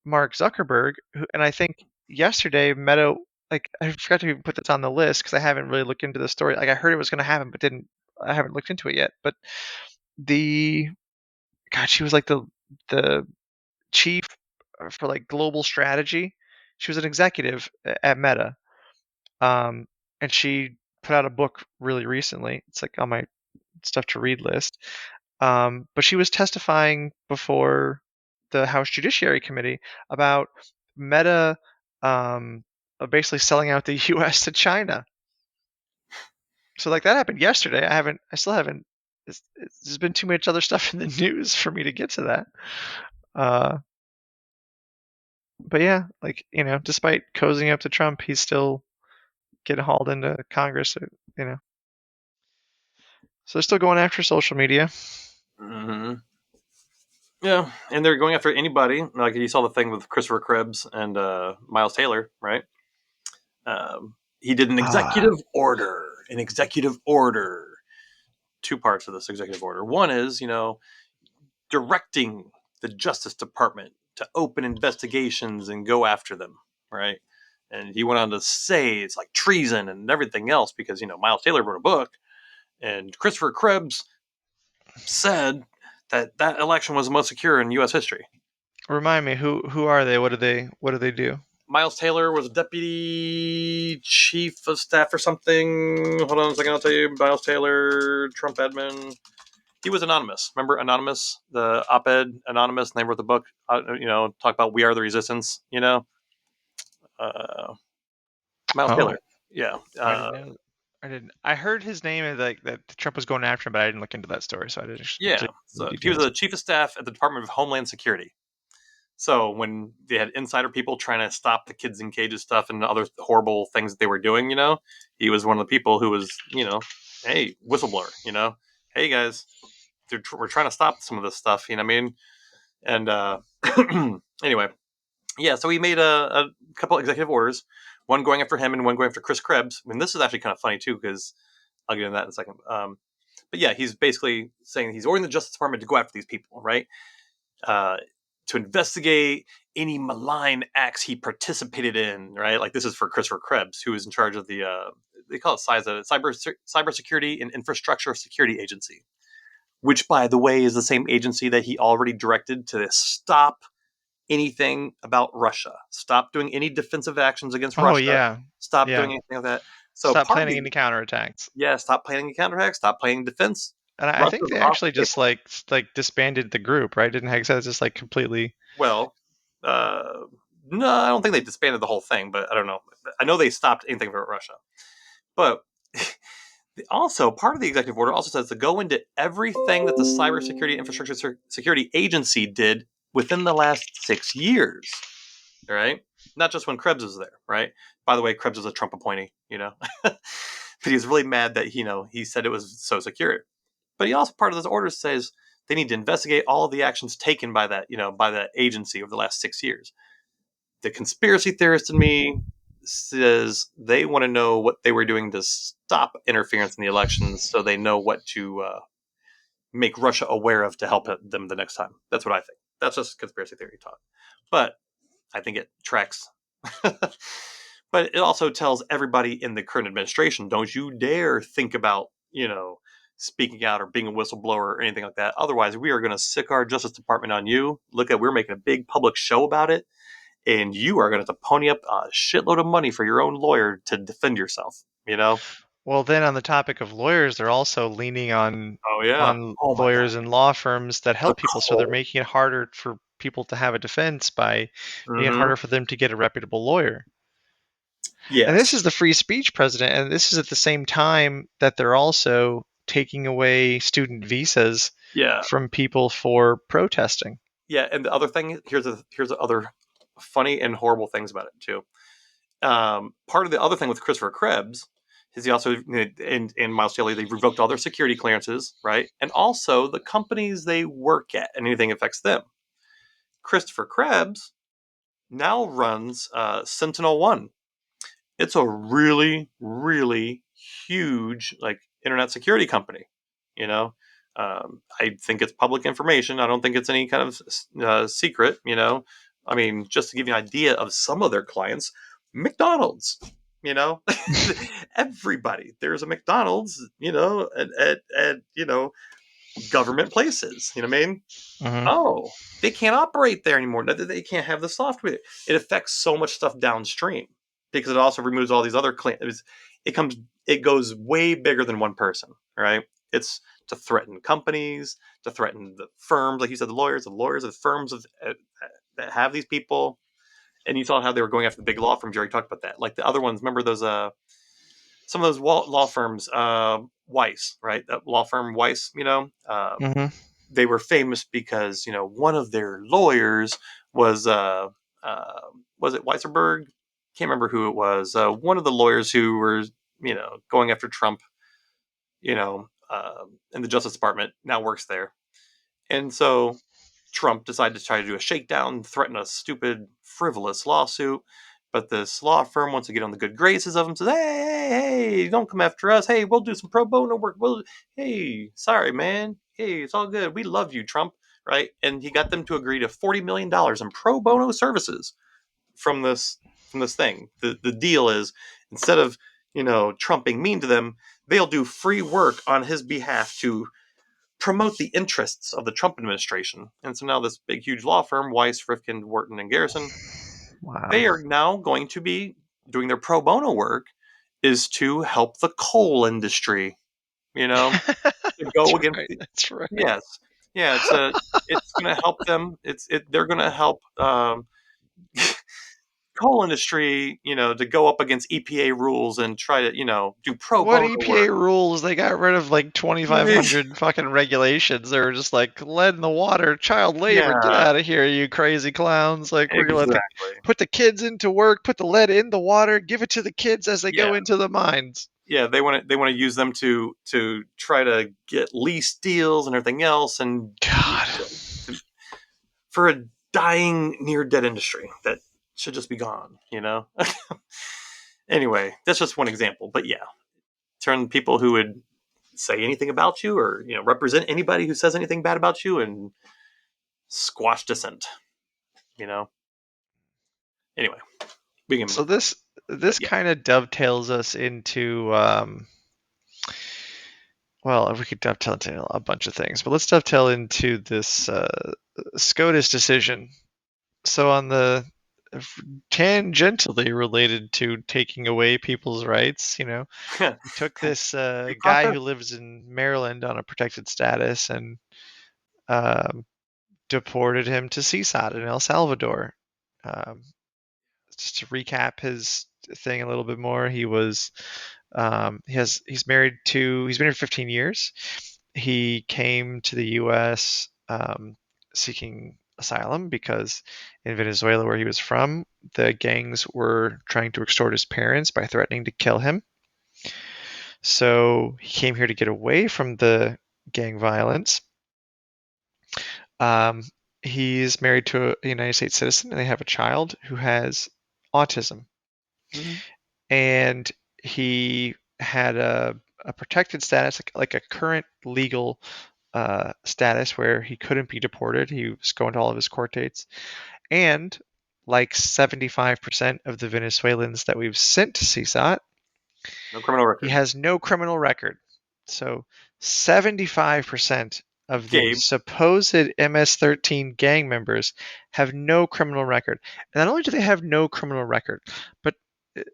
Mark Zuckerberg, and I think yesterday Meta, like I forgot to even put this on the list because I haven't really looked into the story. Like I heard it was going to happen, but didn't. I haven't looked into it yet. But the God, she was like the chief for like global strategy. She was an executive at Meta, um, and she put out a book really recently. It's like on my stuff to read list. But she was testifying before the House Judiciary Committee about Meta basically selling out the U.S. to China. So like that happened yesterday. I still haven't. There's been too much other stuff in the news for me to get to that. Uh, but yeah, like despite cozying up to Trump, he's still getting hauled into Congress. You know, so they're still going after social media. Mm-hmm. Yeah, and they're going after anybody. Like you saw the thing with Christopher Krebs and Miles Taylor, right? He did an Ah, executive order. An executive order. Two parts of this executive order. One is, directing the Justice Department to open investigations and go after them, right? And he went on to say it's like treason and everything else because, Miles Taylor wrote a book and Christopher Krebs said that election was the most secure in U.S. history. remind me who are they? What do they do? Miles Taylor was deputy chief of staff or something. Hold on a second, I'll tell you. Miles Taylor, Trump admin. He was anonymous. Remember Anonymous, the op-ed Anonymous, and they wrote the book. Talk about We Are the Resistance. Uh, Miles Oh, Taylor. Yeah. I didn't know. I didn't. I heard his name and like that Trump was going after him, but I didn't look into that story, so I didn't Yeah. dig into the So he was details. the chief of staff at the Department of Homeland Security. So when they had insider people trying to stop the kids in cages stuff and other horrible things that they were doing, he was one of the people who was, hey, whistleblower, hey guys, we're trying to stop some of this stuff, you know what I mean? And anyway, yeah, so he made a couple executive orders, one going after him and one going after Chris Krebs. I mean, this is actually kind of funny too because I'll get into that in a second. But yeah, he's basically saying he's ordering the Justice Department to go after these people, right? Uh, to investigate any malign acts he participated in, right? Like this is for Christopher Krebs, who is in charge of the they call it CISA, Cybersecurity and Infrastructure Security Agency, which, by the way, is the same agency that he already directed to stop anything about Russia, stop doing any defensive actions against Oh Russia, yeah, stop yeah. doing anything like that. So Stop part of planning the any counterattacks. stop planning counterattacks, stop playing defense. And I think Russia's they off actually the just table. like disbanded the group, right? Didn't Hegg says just like completely? Well, uh, no, I don't think they disbanded the whole thing, but I don't know. I know they stopped anything about Russia. But also, part of the executive order also says to go into everything that the Cybersecurity Infrastructure Security Agency did within the last 6 years. All right. Not just when Krebs was there, right? By the way, Krebs was a Trump appointee, but he was really mad that, he said it was so secure. But he also, part of this order says they need to investigate all of the actions taken by that, by that agency over the last 6 years. The conspiracy theorist in me says they want to know what they were doing to stop interference in the elections so they know what to make Russia aware of to help them the next time. That's what I think. That's just conspiracy theory talk. But I think it tracks. But it also tells everybody in the current administration, don't you dare think about, speaking out or being a whistleblower or anything like that. Otherwise, we are going to sick our Justice Department on you. Look at, we're making a big public show about it. And you are going to have to pony up a shitload of money for your own lawyer to defend yourself. Well, then on the topic of lawyers, they're also leaning Oh, yeah. on Oh, my God. lawyers and law firms that The help people, so they're call. making it harder for people to have a defense by making it Mm-hmm. harder for them to get a reputable lawyer. And this Yes. is the free speech president, and this is at the same time that they're also taking away student visas Yeah. from people for protesting. Yeah. And the other thing, here's the other funny and horrible things about it, too. Part of the other thing with Christopher Krebs is he also, and Miles Taylor, they've revoked all their security clearances, right? And also the companies they work at and anything affects them. Christopher Krebs now runs Sentinel One. It's a really, really huge like internet security company. You know, I think it's public information. I don't think it's any kind of secret. I mean, just to give you an idea of some of their clients, McDonald's. You know, everybody. There's a McDonald's. At government places. You know what I mean? Hmm. Oh, they can't operate there anymore. They can't have the software. It affects so much stuff downstream because it also removes all these other claims. It comes. It goes way bigger than one person, right? It's to threaten companies, to threaten the firms, like you said, the firms that have these people. And you saw how they were going after the big law firms. Jerry talked about that. Like the other ones, remember those? Some of those law firms, Weiss, right? That law firm Weiss. Hmm. They were famous because one of their lawyers was uh, was it Weiserberg? Can't remember who it was. One of the lawyers who were going after Trump, in the Justice Department now works there, and so Trump decided to try to do a shakedown, threaten a stupid, frivolous lawsuit. But this law firm wants to get on the good graces of him, says, hey, don't come after us. Hey, we'll do some pro bono work. Hey, sorry, man. Hey, it's all good. We love you, Trump. Right? And he got them to agree to $40 million in pro bono services from this thing. The deal is instead of Trump being mean to them, they'll do free work on his behalf to promote the interests of the Trump administration. And so now this big, huge law firm, Weiss, Rifkin, Wharton, and Garrison, Wow. they are now going to be doing their pro bono work is to help the coal industry, to That's go against right. That's right. yes. Yeah, it's going to help them. They're going to help coal industry, to go up against EPA rules and try to, do pro What bono EPA work. rules? They got rid of like 2,500 fucking regulations. They were just like lead in the water, child labor. Get Yeah, out of here, you crazy clowns! Like we're gonna let the exactly. put the kids into work, put the lead in the water, give it to the kids as they Yeah. go into the mines. Yeah, they want to use them to try to get lease deals and everything else, and God. to, for a dying near dead industry that should just be gone. Anyway, that's just one example, but yeah, turn people who would say anything about you or represent anybody who says anything bad about you and squash dissent. You know. Anyway, we can So move on. But this yeah, kind of dovetails us into well, we could dovetail into a bunch of things, but let's dovetail into this SCOTUS decision. So on the tangentially related to taking away people's rights, he took this due guy process. who lives in Maryland on a protected status and um, deported him to CSOT in El Salvador. Um, just to recap his thing a little bit more, he's been here 15 years. He came to the U.S. Seeking asylum because in Venezuela, where he was from, the gangs were trying to extort his parents by threatening to kill him. So he came here to get away from the gang violence. Um, he's married to a United States citizen, and they have a child who has autism. Mhm. And he had a protected status, like a current legal status where he couldn't be deported. He was going to all of his court dates. And like 75% of the Venezuelans that we've sent to CSOT, No criminal he record. has no criminal record. So 75% of the Gabe. supposed MS-13 gang members have no criminal record. And not only do they have no criminal record, but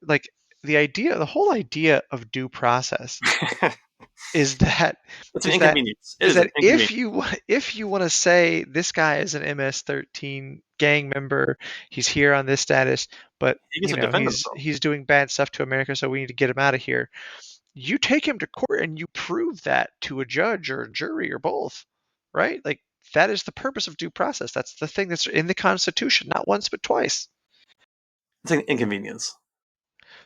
like the whole idea of due process is that It's an is that inconvenience. It is is an that inconvenience. if you want to say this guy is an MS-13 gang member, he's here on this status, but He gets to defend himself. he's doing bad stuff to America, so we need to get him out of here. You take him to court and you prove that to a judge or a jury or both, right? Like that is the purpose of due process. That's the thing that's in the Constitution, not once but twice. It's an inconvenience.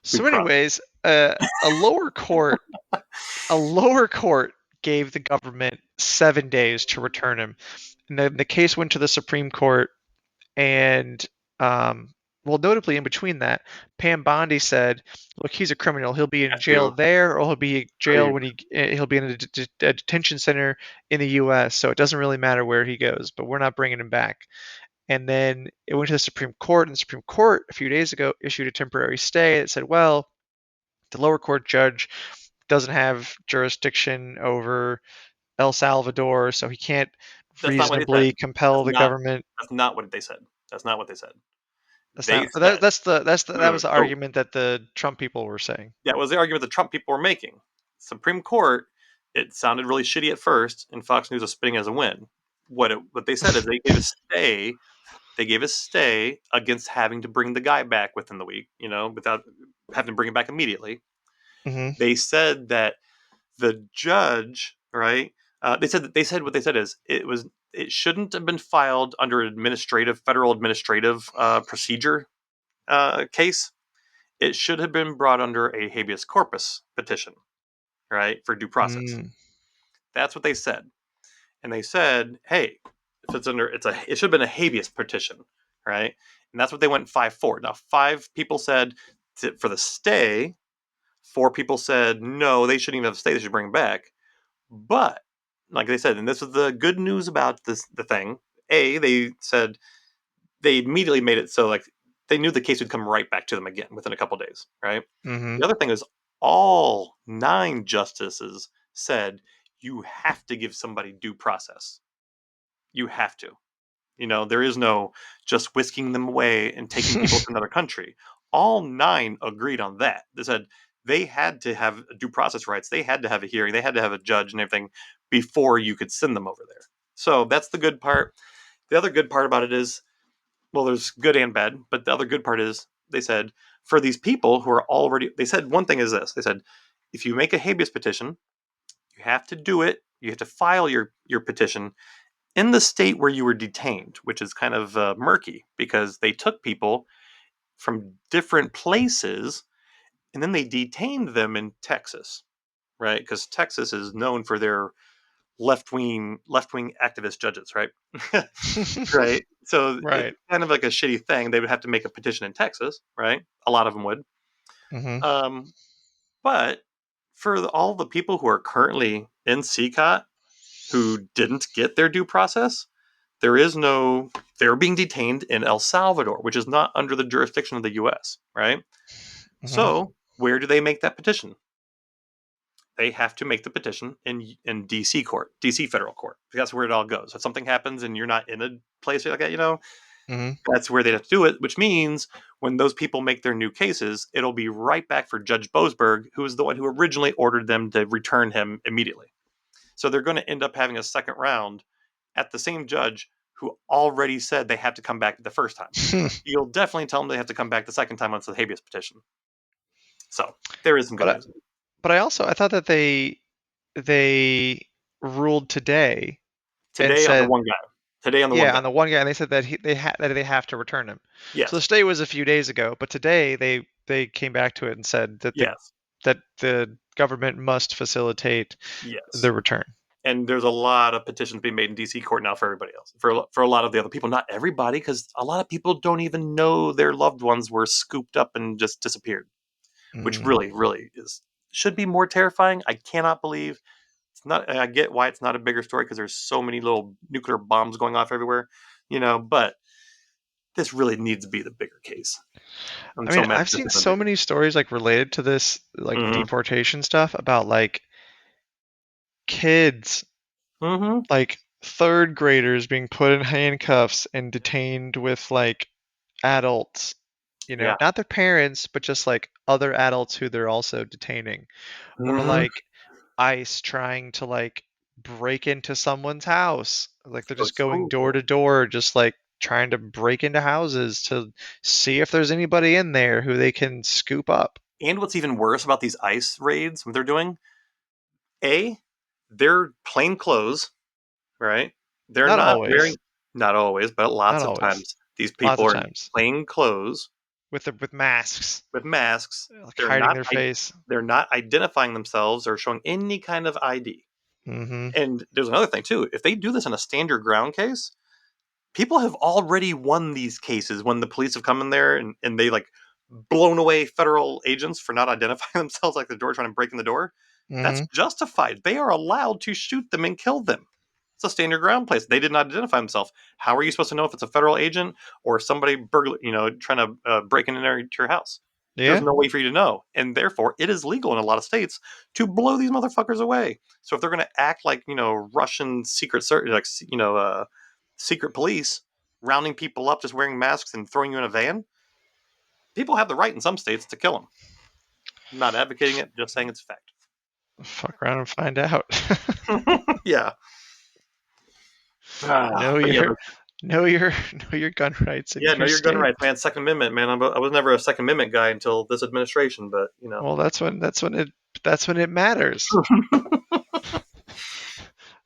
Due So, process. anyways, a lower court gave the government 7 days to return him. And then the case went to the Supreme Court, and um, well, notably in between that, Pam Bondi said, "Look, he's a criminal. He'll be in That jail too. there, or he'll be in jail Agreed. when he'll be in a detention center in the U.S. So it doesn't really matter where he goes. But we're not bringing him back." And then it went to the Supreme Court, and the Supreme Court a few days ago issued a temporary stay that said, "Well, the lower court judge doesn't have jurisdiction over El Salvador, so he can't That's not what they said. reasonably compel That's the not. government." That's not what they said. That's not what they said. That's They not said that no. was the So argument that the Trump people were saying. that was the argument the Trump people were making. Supreme Court. It sounded really shitty at first, and Fox News was spinning as a win. What they said is they gave a stay. They gave a stay against having to bring the guy back within the week. Without having to bring him back immediately. Hmm. They said that the judge, right? They said what they said is it shouldn't have been filed under federal administrative procedure case. It should have been brought under a habeas corpus petition, right, for due process. Mm. That's what they said, and they said, hey, if it's under, it should have been a habeas petition, right? And that's what they went 5-4. Now, 5 people said for the stay. 4 people said no, they shouldn't even have a stay. They should bring him back. But like they said, and this is the good news about the thing. They said they immediately made it so like they knew the case would come right back to them again within a couple days, right? Hmm. The other thing is all 9 justices said you have to give somebody due process. You have to. There is no just whisking them away and taking people to another country. All 9 agreed on that. They said they had to have due process rights. They had to have a hearing. They had to have a judge and everything before you could send them over there. So that's the good part. The other good part about it is, well, there's good and bad, but the other good part is they said for these people who are already, they said one thing is this. They said if you make a habeas petition, you have to do it. You have to file your petition in the state where you were detained, which is kind of murky because they took people from different places and then they detained them in Texas, right? Because Texas is known for their left wing activist judges, right? Right. So it's Right. kind of like a shitty thing. They would have to make a petition in Texas, right? A lot of them would. Hmm. Um, but for all the people who are currently in CCOT who didn't get their due process, there is no, they're being detained in El Salvador, which is not under the jurisdiction of the US, right? Hmm. So, where do they make that petition? They have to make the petition in DC court, DC federal court. That's where it all goes. If something happens and you're not in a place like that, Hmm. that's where they have to do it, which means when those people make their new cases, it'll be right back for Judge Boasberg, who is the one who originally ordered them to return him immediately. So they're going to end up having a second round at the same judge who already said they had to come back the first time. You'll definitely tell them they have to come back the second time once the habeas petition. So there is some good but I, news. but I thought that they ruled today and Today on the said, one guy. Today on the one yeah, guy. on the one guy, and they said that they have to return him. So the Yes. stay was a few days ago, but today they came back to it and said that Yes. the government must facilitate Yes. the return. And there's a lot of petitions being made in DC court now for everybody else, for a lot of the other people. Not everybody, because a lot of people don't even know their loved ones were scooped up and just disappeared, which Mm. really, really should be more terrifying. I cannot believe it's not. I get why it's not a bigger story because there's so many little nuclear bombs going off everywhere, but this really needs to be the bigger case. I'm I so mean, mad I've this seen isn't so bigger. many stories like related to this, like Mm-hmm. deportation stuff about like kids, Mm-hmm. like third graders being put in handcuffs and detained with like adults, Yeah. not their parents, but just like other adults who they're also detaining. Or Mm-hmm. like ICE trying to like break into someone's house. Like they're just going door to door, just like trying to break into houses to see if there's anybody in there who they can scoop up. And what's even worse about these ICE raids, what they're doing, A, they're plain clothes, right? They're Not not wearing, always. not always, but Not lots of always. times these Lots people of are in times. plain clothes With masks, with masks. like They're hiding not their face. they're not identifying themselves or showing any kind of ID. Hmm. And there's another thing too. If they do this in a stand your ground case, People have already won these cases when the police have come in there and they like blown away federal agents for not identifying themselves like the door trying to break in the door. That's Mm-hmm. justified. They are allowed to shoot them and kill them. It's a stand your ground place. They did not identify themselves. How are you supposed to know if it's a federal agent or somebody trying to break in there to your house? There's Yeah. no way for you to know, and therefore it is legal in a lot of states to blow these motherfuckers away. So if they're going to act like Russian secret like secret police, rounding people up, just wearing masks and throwing you in a van, people have the right in some states to kill them. I'm not advocating it, just saying it's a fact. Fuck around and find out. Yeah. know But yeah, your know your know your gun rights in yeah, no, your you're gun state. rights, man. Second Amendment, man. I was never a Second Amendment guy until this administration, but Well, that's when it matters.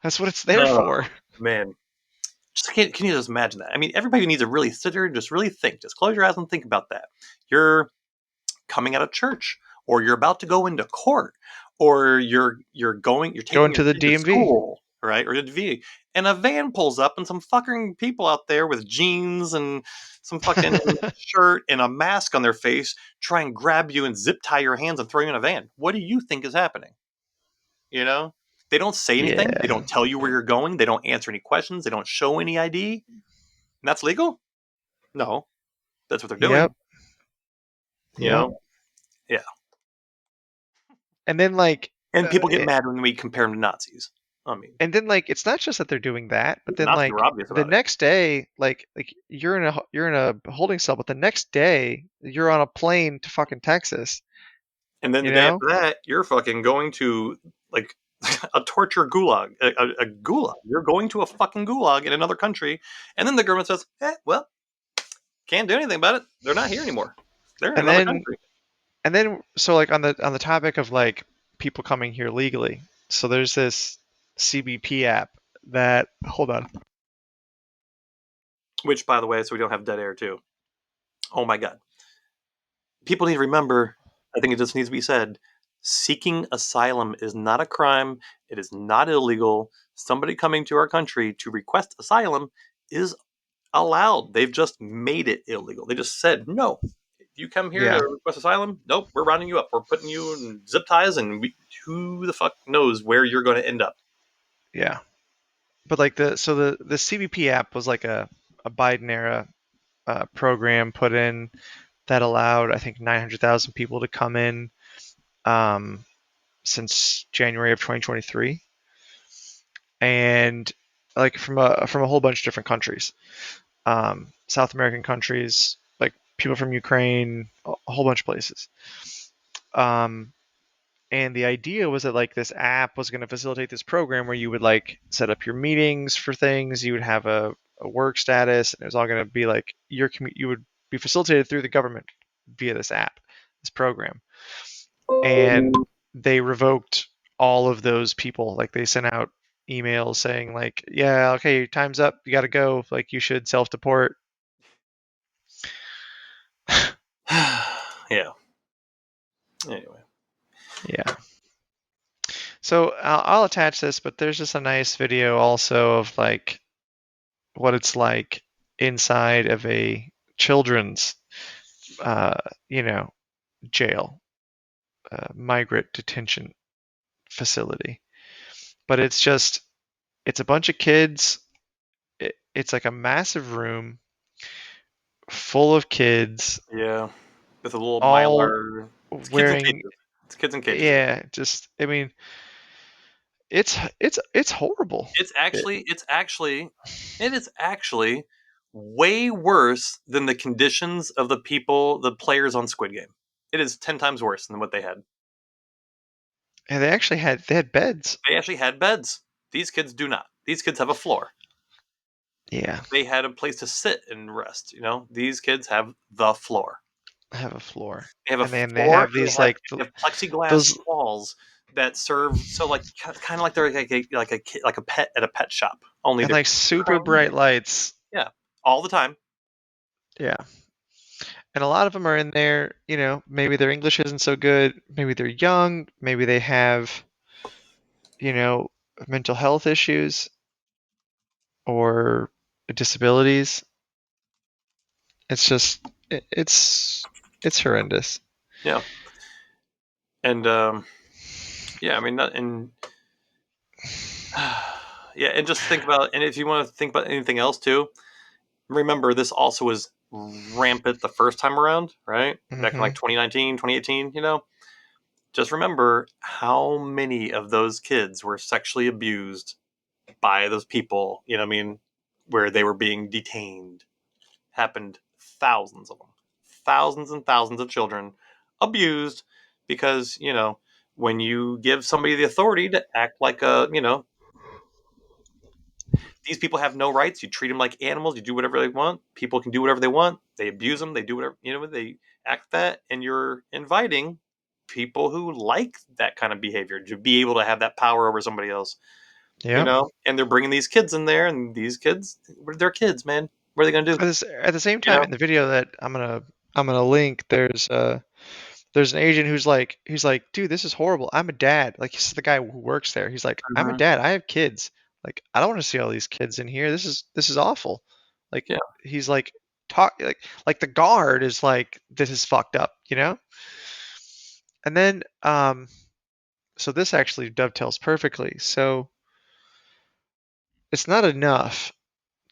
That's what it's there oh for. man, just can you just imagine that? I mean, everybody needs to really sit there and just really think. Just close your eyes and think about that. You're coming out of church, or you're about to go into court, or you're taking Going your to the kid to DMV. school, right, or to the VA, and a van pulls up and some fucking people out there with jeans and some fucking shirt and a mask on their face try and grab you and zip tie your hands and throw you in a van. What do you think is happening? You know, they don't say anything. They Yeah. don't tell you where you're going. They don't answer any questions. They don't show any ID. And that's legal? No, that's what they're Yep. doing. You Yep. know, yeah. And then like And uh, people get it, mad when we compare them to Nazis. I mean, and then like it's not just that they're doing that, but the then Nazis were like obvious the about it. next day, like you're in a holding cell, but the next day you're on a plane to fucking Texas. And then You the day know? after that, you're fucking going to like a torture gulag, a gulag. You're going to a fucking gulag in another country, and then the government says, well, can't do anything about it. They're not here anymore. They're in And another then country. so like on the topic of like people coming here legally. So there's this CBP app that hold on. Which, by the way, so we don't have dead air too. Oh my god, people need to remember. I think it just needs to be said. Seeking asylum is not a crime. It is not illegal. Somebody coming to our country to request asylum is allowed. They've just made it illegal. They just said, no, if you come here to Yeah, request asylum, nope, we're rounding you up. We're putting you in zip ties, and who the fuck knows where you're going to end up. yeah. But like the CBP app was like a Biden era program put in that allowed I think 900,000 people to come in um, since January of 2023, and like from a whole bunch of different countries, South American countries, like people from Ukraine, a whole bunch of places. Um, and the idea was that like this app was going to facilitate this program where you would like set up your meetings for things, you would have a work status, and it was all going to be like you would be facilitated through the government via this app, this program. And they revoked all of those people. Like they sent out emails saying like, yeah, okay, time's up, you got to go, like you should self-deport. Yeah. Anyway. Yeah. So I'll attach this, but there's just a nice video also of like what it's like inside of a children's, uh, you know, jail, migrant detention facility. But it's a bunch of kids. It's like a massive room full of kids, Yeah. With a little all mylar. It's kids in wearing, cages. It's kids in cages. yeah, just, I mean, it's horrible. It, It is actually way worse than the conditions of the players on Squid Game. It is 10 times worse than what they had. and they had beds. They actually had beds. These kids do not. These kids have a floor. Yeah, They had a place to sit and rest. These kids have the floor. have a floor, They have a and then they floor, have and these like they have plexiglass those walls that serve so like kind of like they're like a pet at a pet shop. Only and they're like super chrome. bright lights. Yeah, all the time. Yeah. And a lot of them are in there, maybe their English isn't so good, maybe they're young, maybe they have, you know, mental health issues, or disabilities. It's just it's horrendous. Yeah, and yeah, I mean, and yeah, and just think about, and if you want to think about anything else too, remember this also was rampant the first time around, right? Back in like Hmm. 2019, 2018. Just remember how many of those kids were sexually abused by those people, I mean, where they were being detained. Happened, thousands of them. Thousands and thousands of children abused because, when you give somebody the authority to act like these people have no rights. You treat them like animals. You do whatever they want. People can do whatever they want. They abuse them. They do whatever, they act that. And you're inviting people who like that kind of behavior to be able to have that power over somebody else, Yep. and they're bringing these kids in there, and these kids, they're kids, man. What are they going to do? At the same You time, know? in the video that I'm gonna link, there's an agent who's like, dude, this is horrible. I'm a dad. Like, he's the guy who works there. He's like, I'm a Mhm. dad. I have kids. Like, I don't want to see all these kids in here. This is awful. Like, Yeah. he's like, talk like the guard is like, this is fucked up, you know. And then so this actually dovetails perfectly. So it's not enough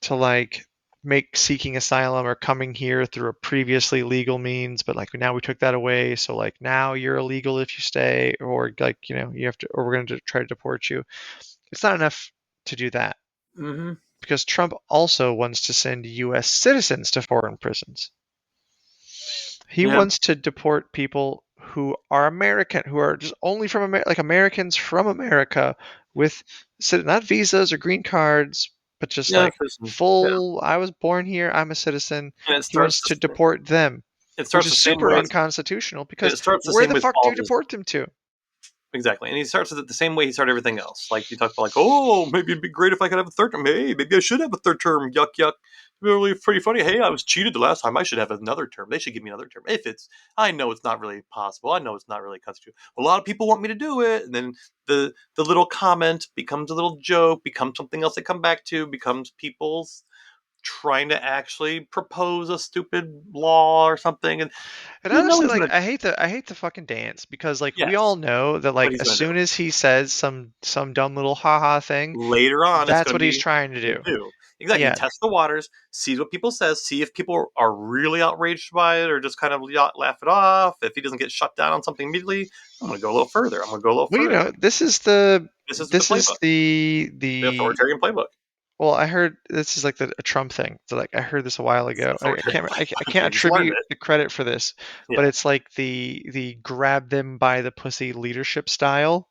to like make seeking asylum or coming here through a previously legal means, but like now we took that away, so like now you're illegal if you stay, or like you have to, or we're going to try to deport you. It's not enough to do that Hmm. because Trump also wants to send US citizens to foreign prisons. He Yeah. wants to deport people who are American, who are just only from America, like Americans from America with not visas or green cards, but just Yeah. like Listen, yeah. full, I was born here, I'm a citizen. And He wants to deport them, it which starts is the same super way. unconstitutional because It starts the where same the with fuck do all you of his. deport them to? Exactly, and he starts it the same way he started everything else. Like you talked about, like, oh, maybe it'd be great if I could have a third term. Hey, maybe I should have a third term. Yuck, yuck. Really pretty funny. Hey, I was cheated the last time. I should have another term. They should give me another term. I know it's not really possible. I know it's not really constitutional. A lot of people want me to do it, and then the little comment becomes a little joke, becomes something else they come back to, becomes people's trying to actually propose a stupid law or something, and And you know honestly, he's like gonna. I hate the fucking dance because like we all Yes, know that what like he's as gonna do. soon as he says some dumb little haha thing, Later on, it's that's going to what he's be trying to to do. do. Exactly. He Yeah. tests the waters, sees what people says, see if people are really outraged by it or just kind of laugh it off. If he doesn't get shut down on something immediately, I'm going to go a little further. I'm going to go a little Well, further. This is the this is playbook, the authoritarian playbook. well, I heard this is like a Trump thing. So like I heard this a while It's the ago. authoritarian I playbook. can't Okay, just learned attribute it. the credit for this, but Yeah. it's like the grab them by the pussy leadership style,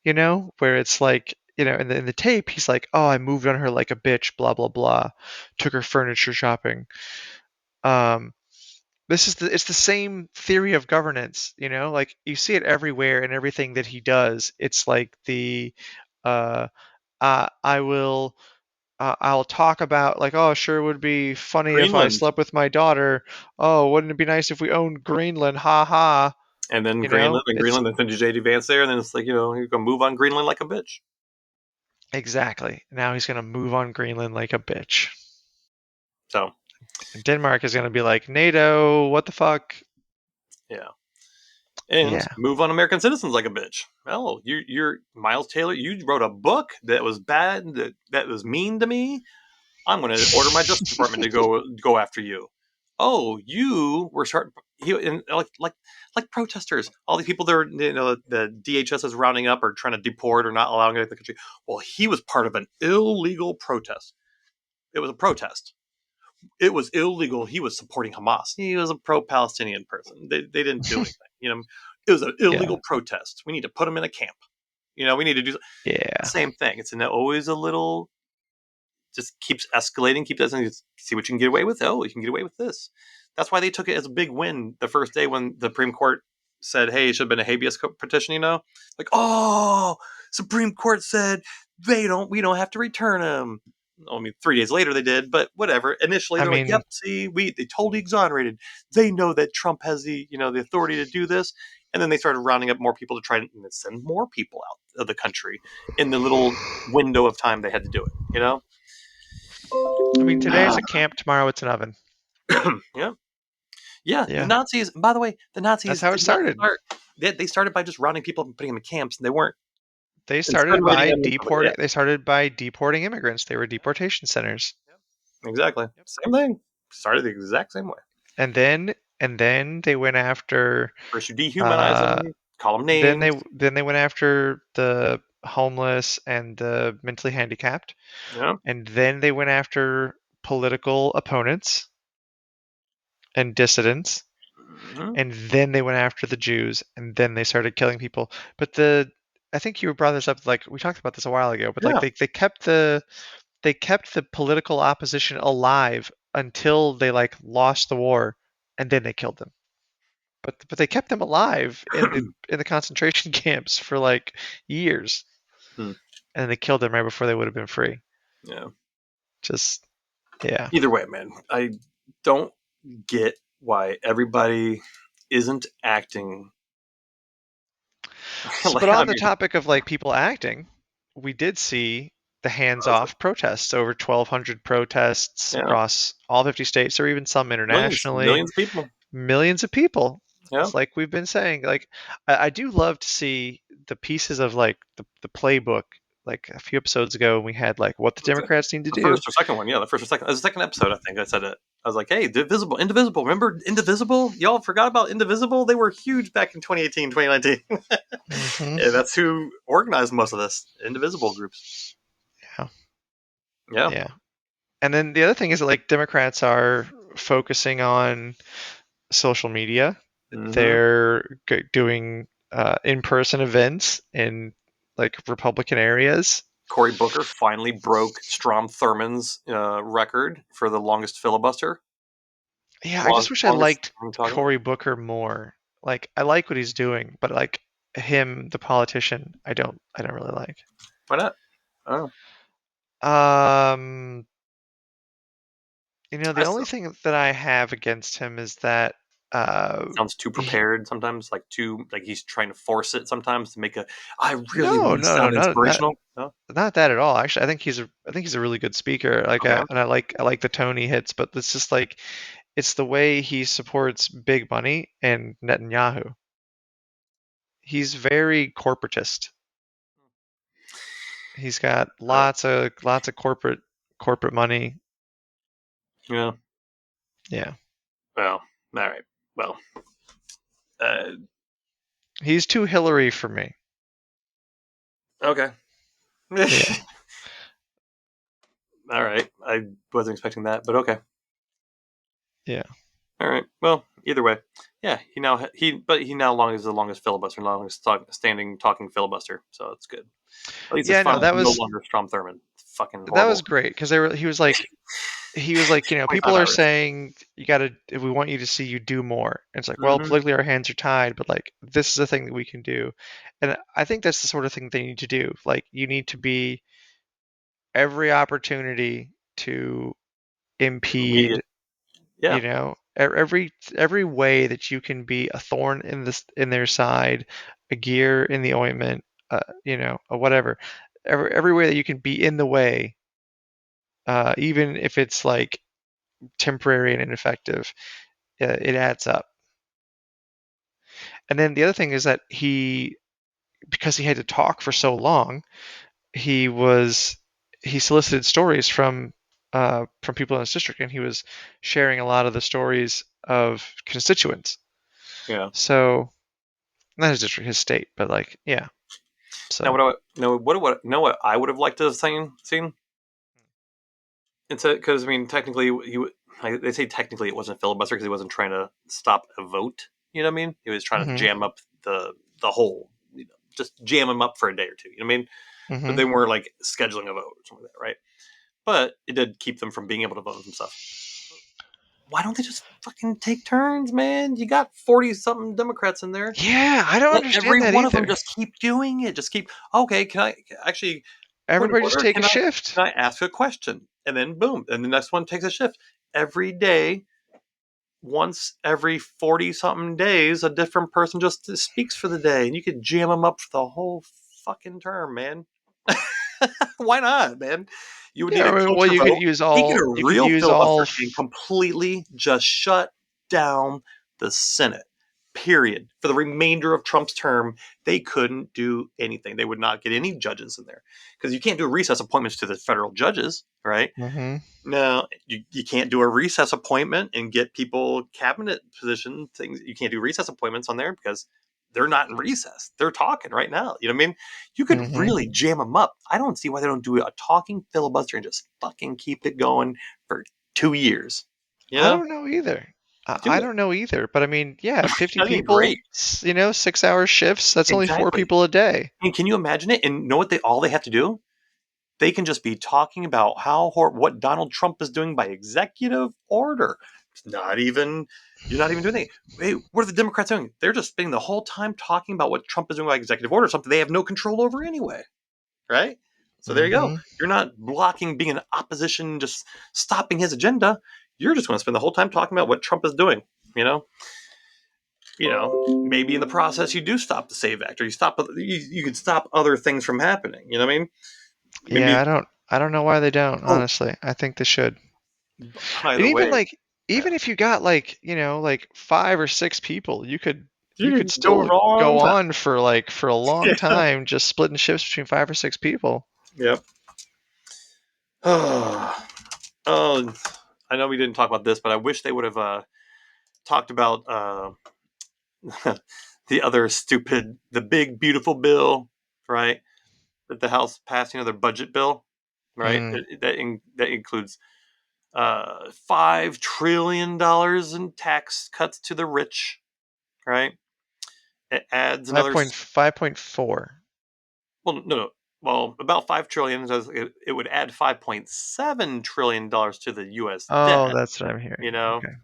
where it's like, in the tape he's like, "Oh, I moved on her like a bitch, blah blah blah. Took her furniture shopping." Um it's the same theory of governance, like you see it everywhere in everything that he does. It's like uh I will I'll talk about like, oh, sure would be funny if I Greenland. slept with my daughter. Oh, wouldn't it be nice if we owned Greenland? Ha ha. And then Greenland, and It's Greenland, then send JD Vance there, and then it's like, you're going to move on Greenland like a bitch. exactly. Now he's gonna move on Greenland like a bitch. So, And Denmark is gonna be like, NATO, what the fuck? yeah. And Yeah. move on American citizens like a bitch. Oh, you're Miles Taylor. You wrote a book that was bad, that was mean to me. I'm going to order my Justice Department to go after you. Oh, you were starting, and like protesters. All these people that are, the DHS is rounding up or trying to deport or not allowing it to the country. Well, he was part of an illegal protest. It was a protest. It was illegal. He was supporting Hamas. He was a pro-Palestinian person. They didn't do anything. It was an Yeah. illegal protest. We need to put him in a camp. We need to do the Yeah. same thing. It's always a little, just keeps escalating, keeps escalating. See what you can get away with. Oh, you can get away with this. That's why they took it as a big win the first day when the Supreme Court said, "Hey, it should have been a habeas petition." Like, oh, Supreme Court said we don't have to return him. I mean, 3 days later they did, but whatever. Initially, I they're like, "Yep, mean, see, they totally exonerated. They know that Trump has the authority to do this." And then they started rounding up more people to try and send more people out of the country in the little window of time they had to do it. I mean, today it's a camp, tomorrow it's an oven. Yeah. Yeah, the Yeah, Nazis. By the way, the that's Nazis how it did not started. start. They started by just rounding people up and putting them in camps, and they weren't They and started separating by them. And yeah, deporting. They started by deporting immigrants. They were deportation centers. exactly. Same thing. Started the exact same way. And then they went after. First, you dehumanize Uh, them, call them then they names. then they went after the homeless and the mentally handicapped, Yeah. and then they went after political opponents and dissidents, Hmm. and then they went after the Jews, and then they started killing people. But the I think you brought this up, like we talked about this a while ago, but like Yeah. they kept the political opposition alive until they like lost the war, and then they killed them. But they kept them alive in the concentration camps for like years, Hmm. and they killed them right before they would have been free. Yeah. Just yeah. Either way, man, I don't get why everybody isn't acting. So, Like, but I on the mean, topic of like people acting, we did see the hands-off protests, over 1,200 protests yeah, across all 50 states, or even some millions, internationally. millions of people. Millions of people. Yeah, It's like we've been saying. Like I do love to see the pieces of like the playbook. Like a few episodes ago, we had like what the Democrats need to the do. first or second one. Yeah, the first or second. The second episode, I think I said it. I was like, "Hey, Divisible, Indivisible. Remember Indivisible? Y'all forgot about Indivisible? They were huge back in 2018, 2019. Hmm. And that's who organized most of this. Indivisible groups. Yeah, Yeah. yeah. And then the other thing is that like Democrats are focusing on social media. Mm-hmm. They're doing in-person events in like Republican areas. Cory Booker finally broke Strom Thurmond's record for the longest filibuster. Yeah, I just wish I Longest. liked I'm talking about. Cory Booker more. Like I like what he's doing, but like him, the politician, I don't really like. Why not? Oh, Um, I the only still thing that I have against him is that sounds too he, prepared sometimes, like too like he's trying to force it sometimes to make a. I really no, want to no, no, sound not inspirational. No, not that at all. Actually, I think he's a really good speaker. Like, okay, and I like the tone he hits, but it's just like it's the way he supports big money and Netanyahu. He's very corporatist. He's got uh, lots of corporate money. yeah. Yeah, Well, all right. Well, uh, he's too Hillary for me. okay. Yeah, All right. I wasn't expecting that, but okay. yeah, All right. Well, either way, yeah. He now long is the longest filibuster, longest standing talking filibuster. So it's good. At least it's yeah. No, finally that no was longer Strom Thurmond. Fucking that was horrible. great because they were. He was like, 25 people are hours. saying you gotta. If we want you to see you do more, and it's like, well, Mm-hmm. politically our hands are tied, but like this is a thing that we can do, and I think that's the sort of thing they need to do. Like you need to be every opportunity to Immediate. impede, Yeah. every way that you can be a thorn in their side, a gear in the ointment, or whatever. Every way that you can be in the way, even if it's like temporary and ineffective, it adds up. And then the other thing is that because he had to talk for so long, he was he solicited stories from people in his district, and he was sharing a lot of the stories of constituents. Yeah. So not his district, his state, but like yeah. Now, So what I would have liked to have seen? It's because I mean, technically, like, they say technically it wasn't a filibuster because he wasn't trying to stop a vote. You know what I mean? He was trying to hmm jam up the whole, just jam him up for a day or two. You know what I mean? But hmm they weren't like scheduling a vote or something like that, right? But it did keep them from being able to vote and stuff. Why don't they just fucking take turns, man? You got 40 something Democrats in there. Yeah, I don't Let understand every that one of them either. just keep doing it. Just keep. Okay, can I actually point of Everybody just order? take a Can shift. I ask a question? And then boom, and the next one takes a shift every day. Once every 40 something days, a different person just speaks for the day, and you could jam them up for the whole fucking term, man. Why not, man? You would need Yeah, a I mean, well, cloture you could vote. use He could all a you could real use all filibuster and f- completely just shut down the Senate. Period. For the remainder of Trump's term, they couldn't do anything. They would not get any judges in there because you can't do recess appointments to the federal judges, right? Mhm. No, you can't do a recess appointment and get people cabinet position things. You can't do recess appointments on there because they're not in recess. They're talking right now. You know what I mean? You could Mhm. really jam them up. I don't see why they don't do a talking filibuster and just fucking keep it going for 2 years. You I know, don't know either. do I it. don't know either, but I mean, yeah, 50 That'd be people, great. 6-hour shifts, that's only 4 Exactly. people a day. And can you imagine it? And know what they all they have to do? They can just be talking about what Donald Trump is doing by executive order. It's not even you're not even doing anything. Hey, what are the Democrats doing? They're just spending the whole time talking about what Trump is doing by executive order, something they have no control over anyway, right? So there you go. Mhm. You're not blocking being in opposition, just stopping his agenda. You're just going to spend the whole time talking about what Trump is doing. You know, maybe in the process you do stop the Save Act, or you could stop other things from happening. You know what I mean? Yeah, Maybe. I don't know why they don't, Oh, honestly. I think they should. by And the even way, like yeah. even if you got like 5 or 6 people, You you could could go still a long go time. on for a long Yeah. time just splitting shifts between 5 or 6 people. Yep. Oh, I know we didn't talk about this, but I wish they would have talked about the big beautiful bill, right? That the House passed, their budget bill, right? Mm. That includes $5 trillion in tax cuts to the rich, right? It adds 5 another. point 5.4. Well, no. Well, about 5 trillion. It would add $5.7 trillion to the U.S. Oh, debt. that's what I'm You hearing. know, Okay.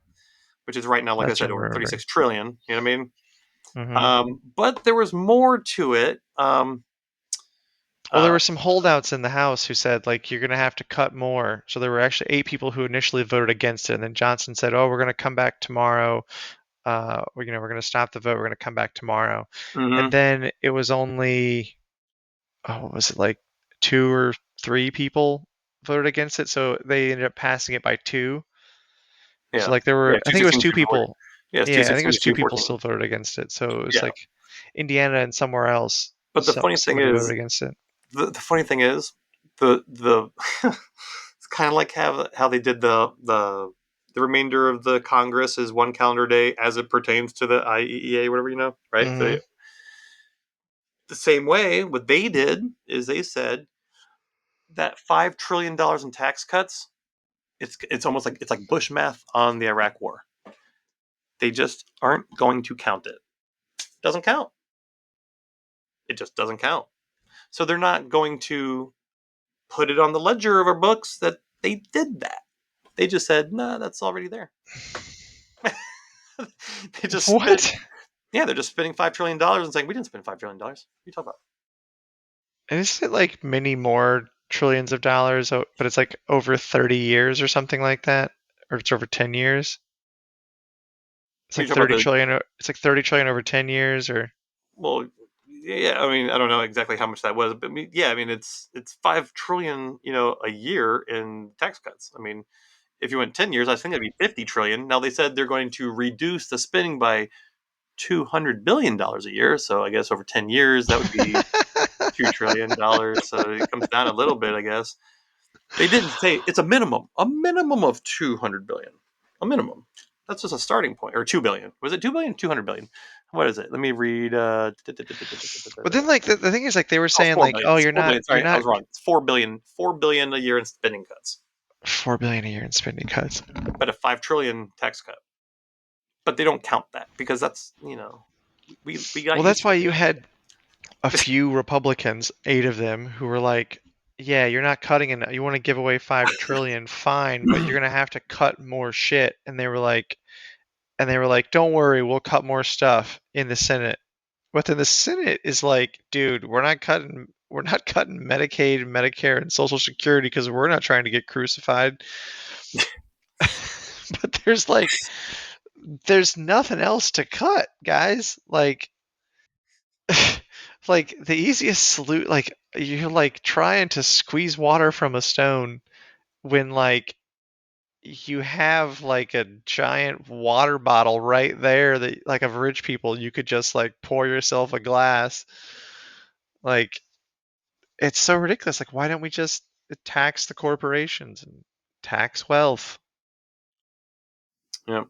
which is right now, like I That's what said, I'm over remembering. 36 trillion. You know what I mean? Mhm. But there was more to it. Well, there Uh, were some holdouts in the House who said like you're going to have to cut more. So there were actually 8 people who initially voted against it, and then Johnson said, "Oh, we're going to come back tomorrow. We're going to stop the vote. We're going to come back tomorrow." And mm-hmm. then it was only what was it, like 2 or 3 people voted against it, so they ended up passing it by 2. So Yeah, like there yeah. were, I Two think it was sixteen, 2 two forty. people. Yeah, it's two Yeah, I think it sixteen was to 2 two people fourteen. still voted against it. So it was Yeah, like Indiana and somewhere else, but the funny thing somebody voted is, against it. the funny thing is, the it's kind of like how they did the remainder of the Congress is one calendar day as it pertains to the IEEA, whatever right? So Mhm. the same way, what they did is they said that $5 trillion in tax cuts. It's almost like it's like Bush math on the Iraq War. They just aren't going to count it. Doesn't count. It just doesn't count. So they're not going to put it on the ledger of our books that they did that. They just said, "No, nah, that's already there." they just spent, What? yeah, they're just spending $5 trillion and saying we didn't spend $5 trillion. What are you talking about? And isn't it like many more trillions of dollars, but it's like over 30 years or something like that? Or it's over 10 years? It's Are like you talking about 30 the trillion. It's like 30 trillion over 10 years or well? Yeah, I mean, I don't know exactly how much that was, but yeah, I mean, it's 5 trillion, a year in tax cuts. I mean, if you went 10 years, I think it'd be 50 trillion. Now they said they're going to reduce the spending by $200 billion a year. So I guess over 10 years, that would be $2 trillion. So it comes down a little bit, I guess. They didn't say it's a minimum of 200 billion, a minimum. That's just a starting point, or 2 billion. Was it 2 billion? 200 billion. What is it? Let me read. But then like the thing is like they were Oh, it's saying four like, billion. "Oh, It's 4 billion. you're Sorry, I not was wrong. It's 4 billion. 4 billion a year in spending cuts, 4 billion a year in spending cuts." but a 5 trillion tax cut. But they don't count that because that's we got Well, used that's to why you had a it. few Republicans, 8 of them, who were like, "Yeah, you're not cutting enough. You want to give away 5 trillion, fine, but you're going to have to cut more shit." And they were like, "Don't worry, we'll cut more stuff in the Senate." But then the Senate is like, "Dude, we're not cutting Medicaid, Medicare, and Social Security because we're not trying to get crucified." But there's nothing else to cut, guys. Like like the easiest solution. Like you're like trying to squeeze water from a stone when like you have like a giant water bottle right there that like of rich people you could just like pour yourself a glass. Like it's so ridiculous. Like why don't we just tax the corporations and tax wealth? Yeah.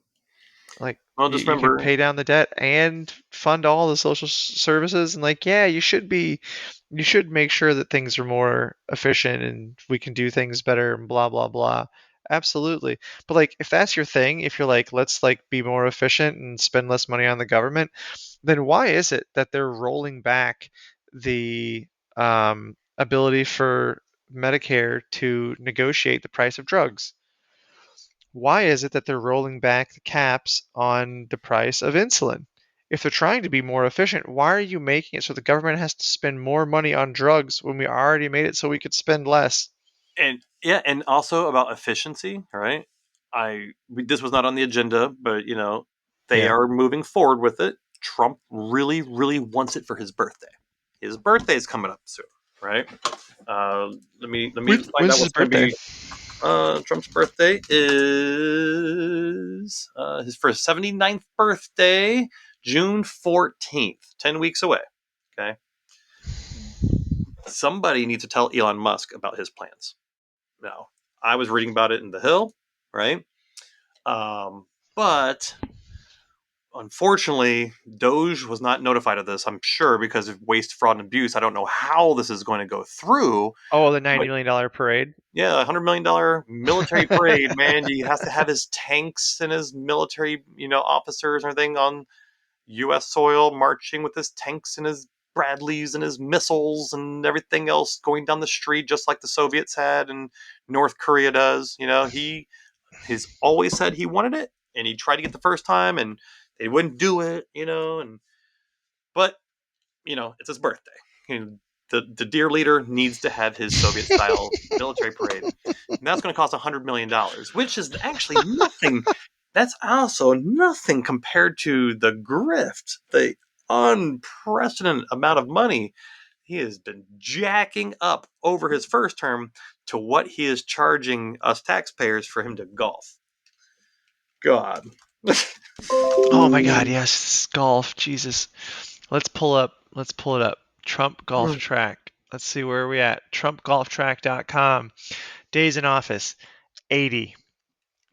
Like Well, you, just you can remember, pay down the debt and fund all the social services and like yeah, you should make sure that things are more efficient and we can do things better and blah blah blah. Absolutely. But like if that's your thing, if you're like let's like be more efficient and spend less money on the government, then why is it that they're rolling back the ability for Medicare to negotiate the price of drugs? Why is it that they're rolling back the caps on the price of insulin? If they're trying to be more efficient, why are you making it so the government has to spend more money on drugs when we already made it so we could spend less? and yeah, and also about efficiency, right? This was not on the agenda, but they Yeah. are moving forward with it. Trump really, really wants it for his birthday. His birthday is coming up soon, right? Let me find out When's his what's going to birthday? be. Trump's birthday is his first 79th birthday, June 14th, 10 weeks away. Okay, somebody needs to tell Elon Musk about his plans. Now, I was reading about it in The Hill, right? But unfortunately, Doge was not notified of this, I'm sure, because of waste, fraud, and abuse. I don't know how this is going to go through. Oh, the $90 But million parade. yeah, $100 million military parade, man. He has to have his tanks and his military, officers and everything on U.S. soil, marching with his tanks and his Bradleys and his missiles and everything else going down the street, just like the Soviets had and North Korea does. He's always said he wanted it, and he tried to get the first time, and they wouldn't do it. But it's his birthday. The dear leader needs to have his Soviet style military parade. And that's going to cost $100 million, which is actually nothing. That's also nothing compared to the grift, the unprecedented amount of money he has been jacking up over his first term to what he is charging us taxpayers for him to golf. God. Oh my God, yes, golf. Jesus. Let's pull it up. Trump golf track. Let's see where are we at. TrumpGolfTrack.com. Days in office, 80.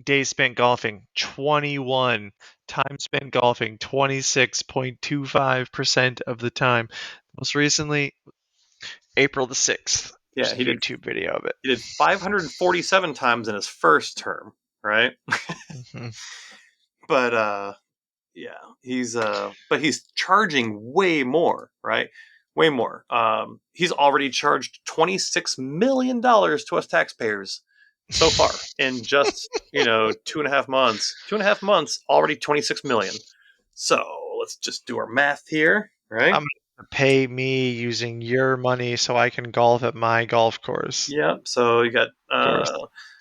Days spent golfing, 21. Time spent golfing, 26.25% of the time. Most recently, April the 6th. Yeah, There's a YouTube video of it. he did 547 times in his first term, right? Mhm. But yeah, he's charging way more, right? Way more. He's already charged $26 million to us taxpayers so far in just 2.5 months. 2.5 months, already 26 million. So let's just do our math here, right? I'm gonna pay me using your money so I can golf at my golf course. Yep. So you got Of course.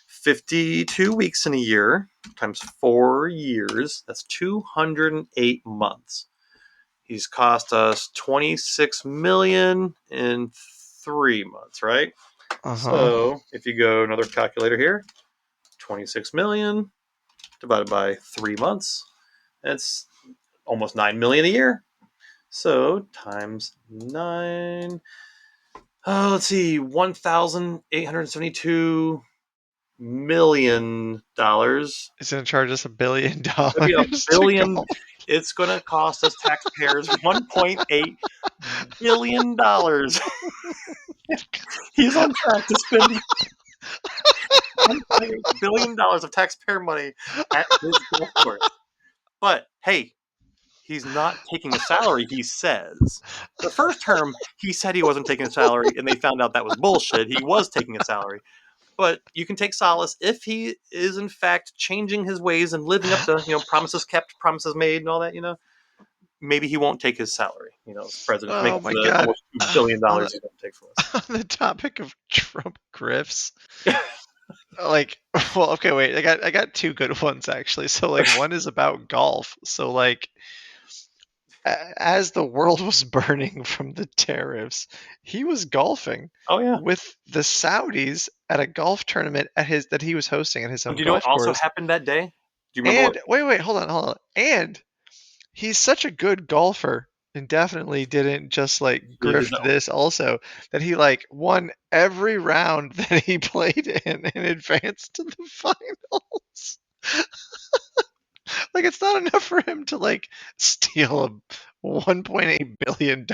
52 weeks in a year times 4 years. That's 208 months. He's cost us 26 million in 3 months, right? Uh-huh. So if you go another calculator here, 26 million divided by 3 months, that's almost 9 million a year. So times 9. Let's see, $1,872 million. It's gonna charge us $1 billion That'd be a to billion. golf. It's going to cost us taxpayers $1.8 billion. He's on track to spend $1.8 billion of taxpayer money at his golf course. But hey, he's not taking a salary, he says. The first term, he said he wasn't taking a salary, and they found out that was bullshit. He was taking a salary. But you can take solace if he is, in fact, changing his ways and living up to, promises kept, promises made, and all that, maybe he won't take his salary, as president to make Oh up for my the God. almost $2 billion On he's going to take from us. on the topic of Trump grifts, like, well, okay, wait. I got two good ones actually. So like one is about golf. So like as the world was burning from the tariffs, he was golfing Oh yeah. with the Saudis at a golf tournament at his that he was hosting at his But own do you know what golf also course. happened that day? Do you remember what? And wait, hold on. And he's such a good golfer and definitely didn't just like He did grift know. this also that he like won every round that he played in and advanced to the finals. Like it's not enough for him to like steal a $1.8 billion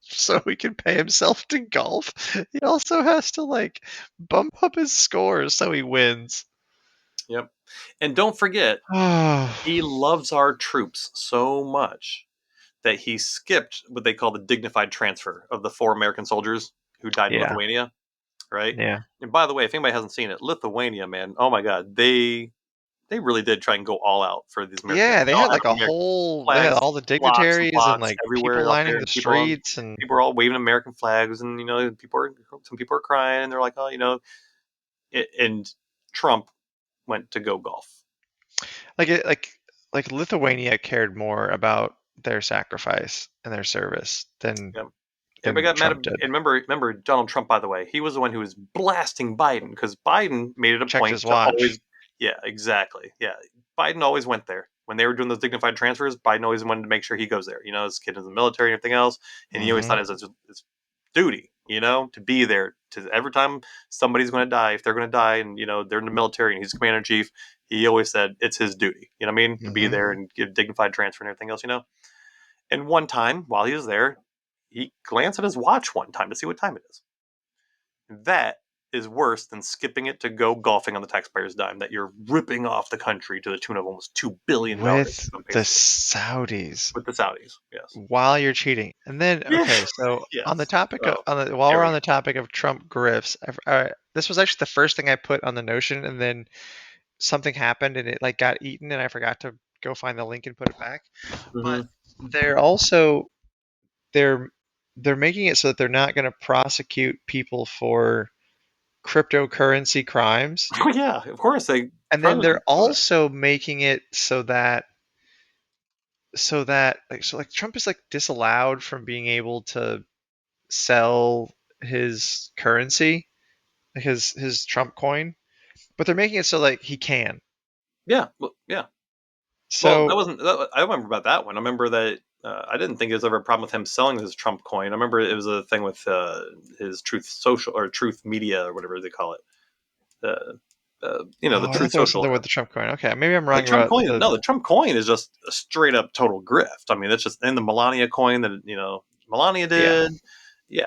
so he can pay himself to golf. He also has to like bump up his scores so he wins. Yep. And don't forget, Oh, he loves our troops so much that he skipped what they call the dignified transfer of the 4 American soldiers who died in yeah, Lithuania, right? yeah. And by the way, if anybody hasn't seen it, Lithuania, man, oh my god, they really did try and go all out for these Americans. Yeah, They they all had had like a American whole they had flags, all the blocks and dignitaries and blocks like people everywhere out there, lining the and people streets and people are all waving American flags, and some people are crying, and they're like, oh, and Trump went to go golf. like it like Lithuania cared more about their sacrifice and their service Yeah. Everybody than got mad. Trump And did. remember Donald Trump, by the way. He was the one who was blasting Biden because Biden made it a Checked point his to watch. always. Yeah, exactly. Yeah, Biden always went there when they were doing those dignified transfers. Biden always wanted to make sure he goes there. His kid is in the military and everything else, and he always Hmm. thought it was his duty. To be there to every time somebody's going to die, if they're going to die, and they're in the military and he's commander in chief. He always said it's his duty. You know what I mean? To be Hmm. there and give dignified transfer and everything else. And one time, while he was there, he glanced at his watch one time to see what time it is. That is worse than skipping it to go golfing on the taxpayer's dime that you're ripping off the country to the tune of almost $2 billion With on the pace Saudis with the Saudis. Yes. while you're cheating. And then Yeah. okay, so on the Yes. topic of Oh, while here we're we on go. the topic of Trump grifts, this was actually the first thing I put on the Notion, and then something happened and it like got eaten, and I forgot to go find the link and put it back. But Mm-hmm. they're also they're they're making it so that they're not going to prosecute people for cryptocurrency crimes, Oh yeah, of course they. and then they're President. also making it so like Trump is like disallowed from being able to sell his currency, like his Trump coin, but they're making it so like he can. Yeah. Well, yeah. Well, that So wasn't. I remember about that one. I remember that. I didn't think there was ever a problem with him selling his Trump coin. I remember it was a thing with his Truth Social or Truth Media or whatever they call it. The oh, I thought Truth there was Social. something with the Trump coin. Okay, maybe I'm The wrong Trump about coin, the. no, the Trump coin is just a straight up total grift. I mean, that's just and the Melania coin that Melania Yeah, did. Yeah,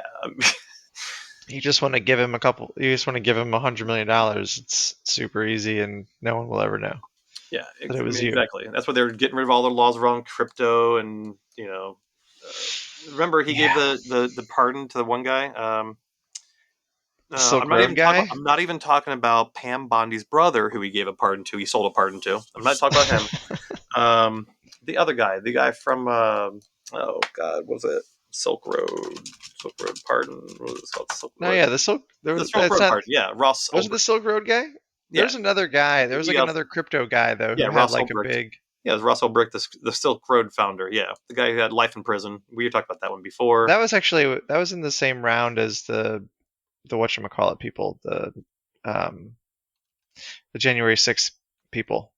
you just want to give him a couple. You just want to give him $100 million. It's super easy, and no one will ever know yeah, that it I was mean, you. exactly. That's why they're getting rid of all the laws around crypto, and remember he gave Yeah, the pardon to the one guy. the Silk Road guy. I'm not even talking about Pam Bondi's brother, who he gave a pardon to. He sold a pardon to. I'm not talking about him. The other guy, the guy from oh god, what was it Silk Road Pardon? What was it called? No, yeah, the Silk. The There, Silk that's Road not. Pardon. Yeah, Ross Was it the Ulbricht. Silk Road guy? Yeah, There's another guy. There was like he also, another crypto guy though yeah, who had Ross like a Ulbricht. big. Yeah, it was Ross Ulbricht, the Silk Road founder. Yeah, the guy who had life in prison. We talked about that one before. That was in the same round as the whatchamacallit people, um the January 6th people.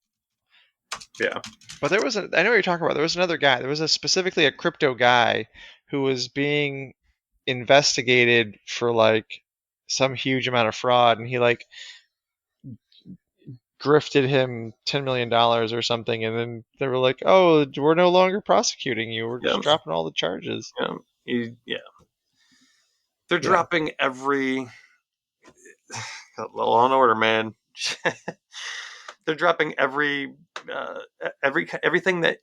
Yeah, But I know what you're talking about. There was another guy. There was specifically a crypto guy who was being investigated for like some huge amount of fraud, and he like grifted him $10 million or something, and then they were like, "Oh, we're no longer prosecuting you. We're yeah, just dropping all the charges." yeah. Yeah. They're Yeah, dropping every Law and Order, man. They're dropping everything that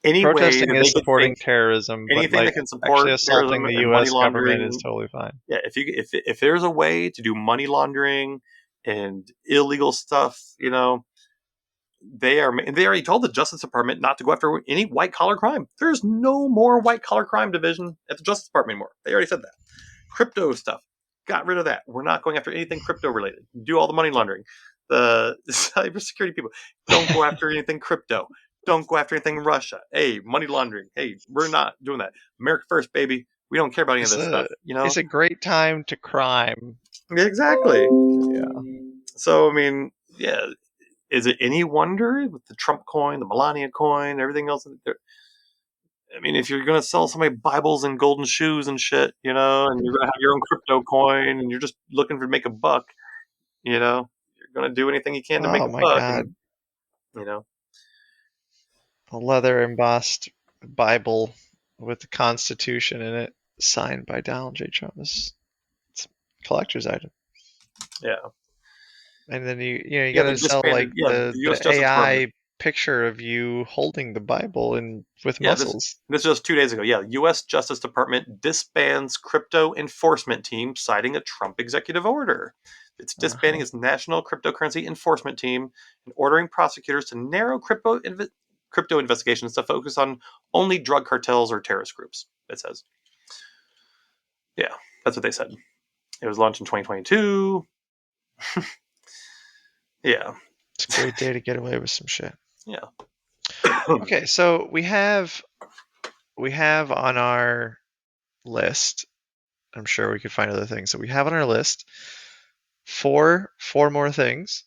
any way protesting that they is could think supporting terrorism, but anything that like can support actually terrorism assaulting the and money U.S. government is laundering. totally fine. Yeah, if there's a way to do money laundering and illegal stuff, they already told the Justice Department not to go after any white collar crime. There's no more white collar crime division at the Justice Department anymore. They already said that. Crypto stuff, got rid of that. We're not going after anything crypto related. Do all the money laundering. The cybersecurity people don't go after anything crypto. Don't go after anything in Russia. Hey, money laundering. Hey, we're not doing that. America first, baby. We don't care about any of It's this stuff. a it's a great time to crime. Exactly. Yeah. So I mean, yeah. Is it any wonder with the Trump coin, the Melania coin, everything else? I mean, if you're gonna sell somebody Bibles and golden shoes and shit, and you're gonna have your own crypto coin, and you're just looking to make a buck, you're gonna do anything you can to make Oh a my buck, God. and you know, A leather embossed Bible with the Constitution in it, signed by Donald J. Trump. It's a collector's item. yeah, And then you yeah. They gotta sell like disbanded. Yeah, the the U.S. the Justice Department. AI picture of you holding the Bible and with Yeah, this muscles. this was 2 days ago. Yeah, U.S. Justice Department disbands crypto enforcement team, citing a Trump executive order. It's disbanding Uh-huh. its national cryptocurrency enforcement team and ordering prosecutors to narrow crypto investigations to focus on only drug cartels or terrorist groups. It says, yeah, that's what they said. It was launched in 2022. Yeah, It's a great day to get away with some shit. yeah. Okay, so we have on our list. I'm sure we could find other things. So we have on our list four more things.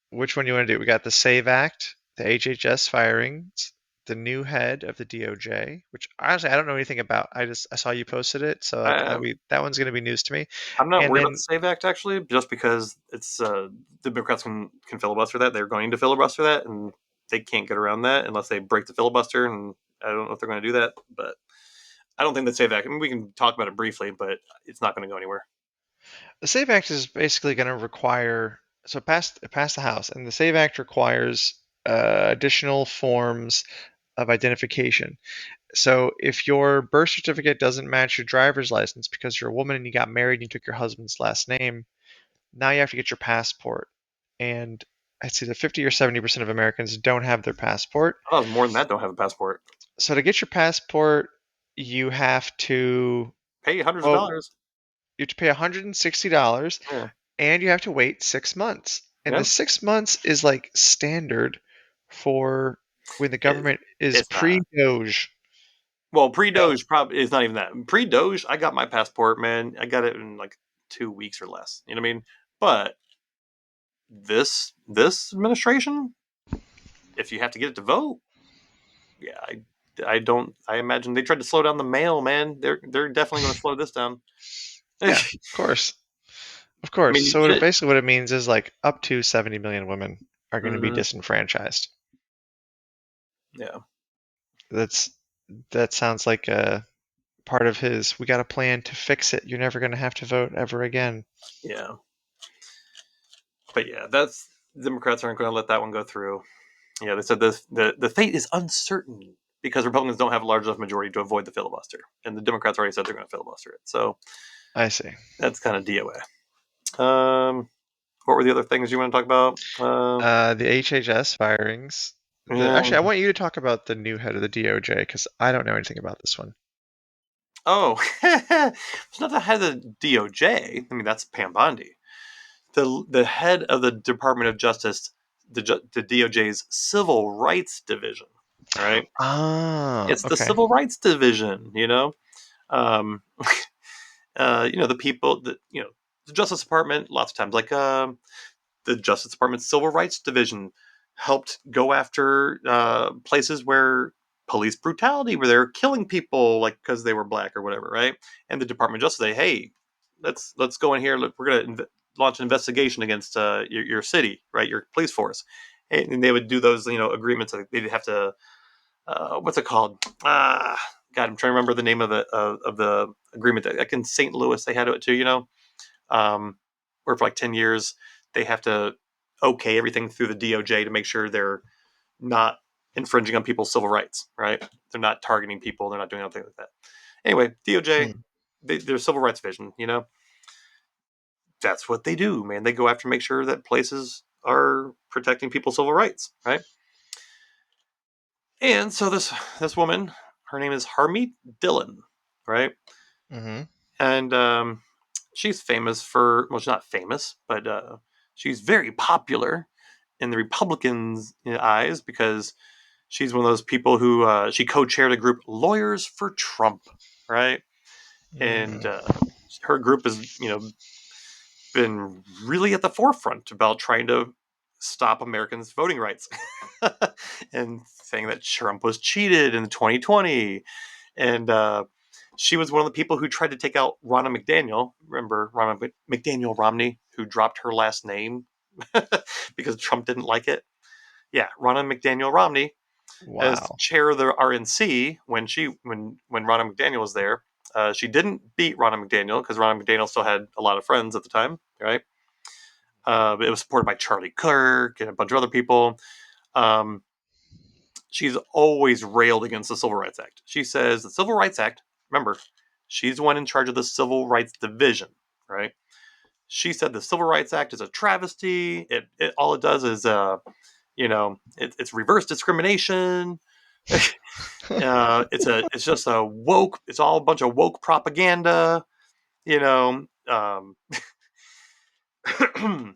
Which one do you want to do? We got the SAVE Act, the HHS firings, the new head of the DOJ, which honestly I don't know anything about. I saw you posted it, so I, that one's going to be news to me. I'm not And worried about the then SAVE Act actually, just because it's the Democrats can filibuster that. They're going to filibuster that, and they can't get around that unless they break the filibuster. And I don't know if they're going to do that, but I don't think the SAVE Act. I mean, we can talk about it briefly, but it's not going to go anywhere. the SAVE Act is basically going to require it passed the House, and the SAVE Act requires additional forms of identification. So if your birth certificate doesn't match your driver's license because you're a woman and you got married and you took your husband's last name, now you have to get your passport. And I'd say that 50 or 70% of Americans don't have their passport. I thought it was more than that. Don't have a passport. So to get your passport, you have to, Pay hundreds of well, dollars. you have to pay $160 Yeah, and you have to wait 6 months. And the yeah. 6 months is like standard for when the It, government is it's not. pre-Doge. Well, pre Doge probably is not even that. Pre Doge, I got my passport, man. I got it in like 2 weeks or less. You know what I mean? But this administration, if you have to get it to vote, yeah, I don't. I imagine they tried to slow down the mail, man. They're definitely going to slow this down. I Yeah, of course. Of course. mean, So shit. basically what it means is like up to 70 million women are going to be Hmm. disenfranchised. Yeah, That's that sounds like a part of his we got a plan to fix it. You're never going to have to vote ever again. yeah. But yeah, that's Democrats aren't going to let that one go through. Yeah, they said the fate is uncertain because Republicans don't have a large enough majority to avoid the filibuster, and the Democrats already said they're going to filibuster it. So I see. that's kind of DOA. What were the other things you want to talk about? The HHS firings. The Yeah. actually I want you to talk about the new head of the DOJ because I don't know anything about this one. Oh, it's not the head of the DOJ. I mean, that's Pam Bondi. The head of the Department of Justice, the DOJ's Civil Rights Division. All right, Ah, it's the okay. Civil Rights Division. Um, the people that the Justice Department. Lots of times, like the Justice Department's Civil Rights Division helped go after places where police brutality, where they're killing people like because they were black or whatever, right? And the Department of Justice say, "Hey, let's go in here. Look, we're going to launch an investigation against your city, right? Your police force." And they would do those, agreements. Like they'd have to, what's it called? God, I'm trying to remember the name of the agreement. Like in St. Louis, they had it too. Um, where for like 10 years they have to okay everything through the DOJ to make sure they're not infringing on people's civil rights, right? They're not targeting people, they're not doing anything like that. Anyway, DOJ, Hmm. their civil rights vision, that's what they do, man. They go after make sure that places are protecting people's civil rights, right? And so this woman, her name is Harmeet Dillon, right? Mm-hmm. And she's famous for well, she's not famous, but she's very popular in the Republicans' eyes because She's one of those people who she co-chaired a group, Lawyers for Trump, right? And Mm, her group has been really at the forefront about trying to stop Americans' voting rights and saying that Trump was cheated in 2020. And she was one of the people who tried to take out Ronna McDaniel. Remember Ronna McDaniel Romney, who dropped her last name because Trump didn't like it? Yeah, Ronna McDaniel Romney, as wow. chair of the RNC when Ronna McDaniel was there. She didn't beat Ronna McDaniel because Ronna McDaniel still had a lot of friends at the time, right? It was supported by Charlie Kirk and a bunch of other people. Um, she's always railed against the Civil Rights Act. She says the Civil Rights Act, remember, she's the one in charge of the Civil Rights Division, right? She said the Civil Rights Act is a travesty. It all it does is, it's reverse discrimination. It's just a woke. It's all a bunch of woke propaganda. You know,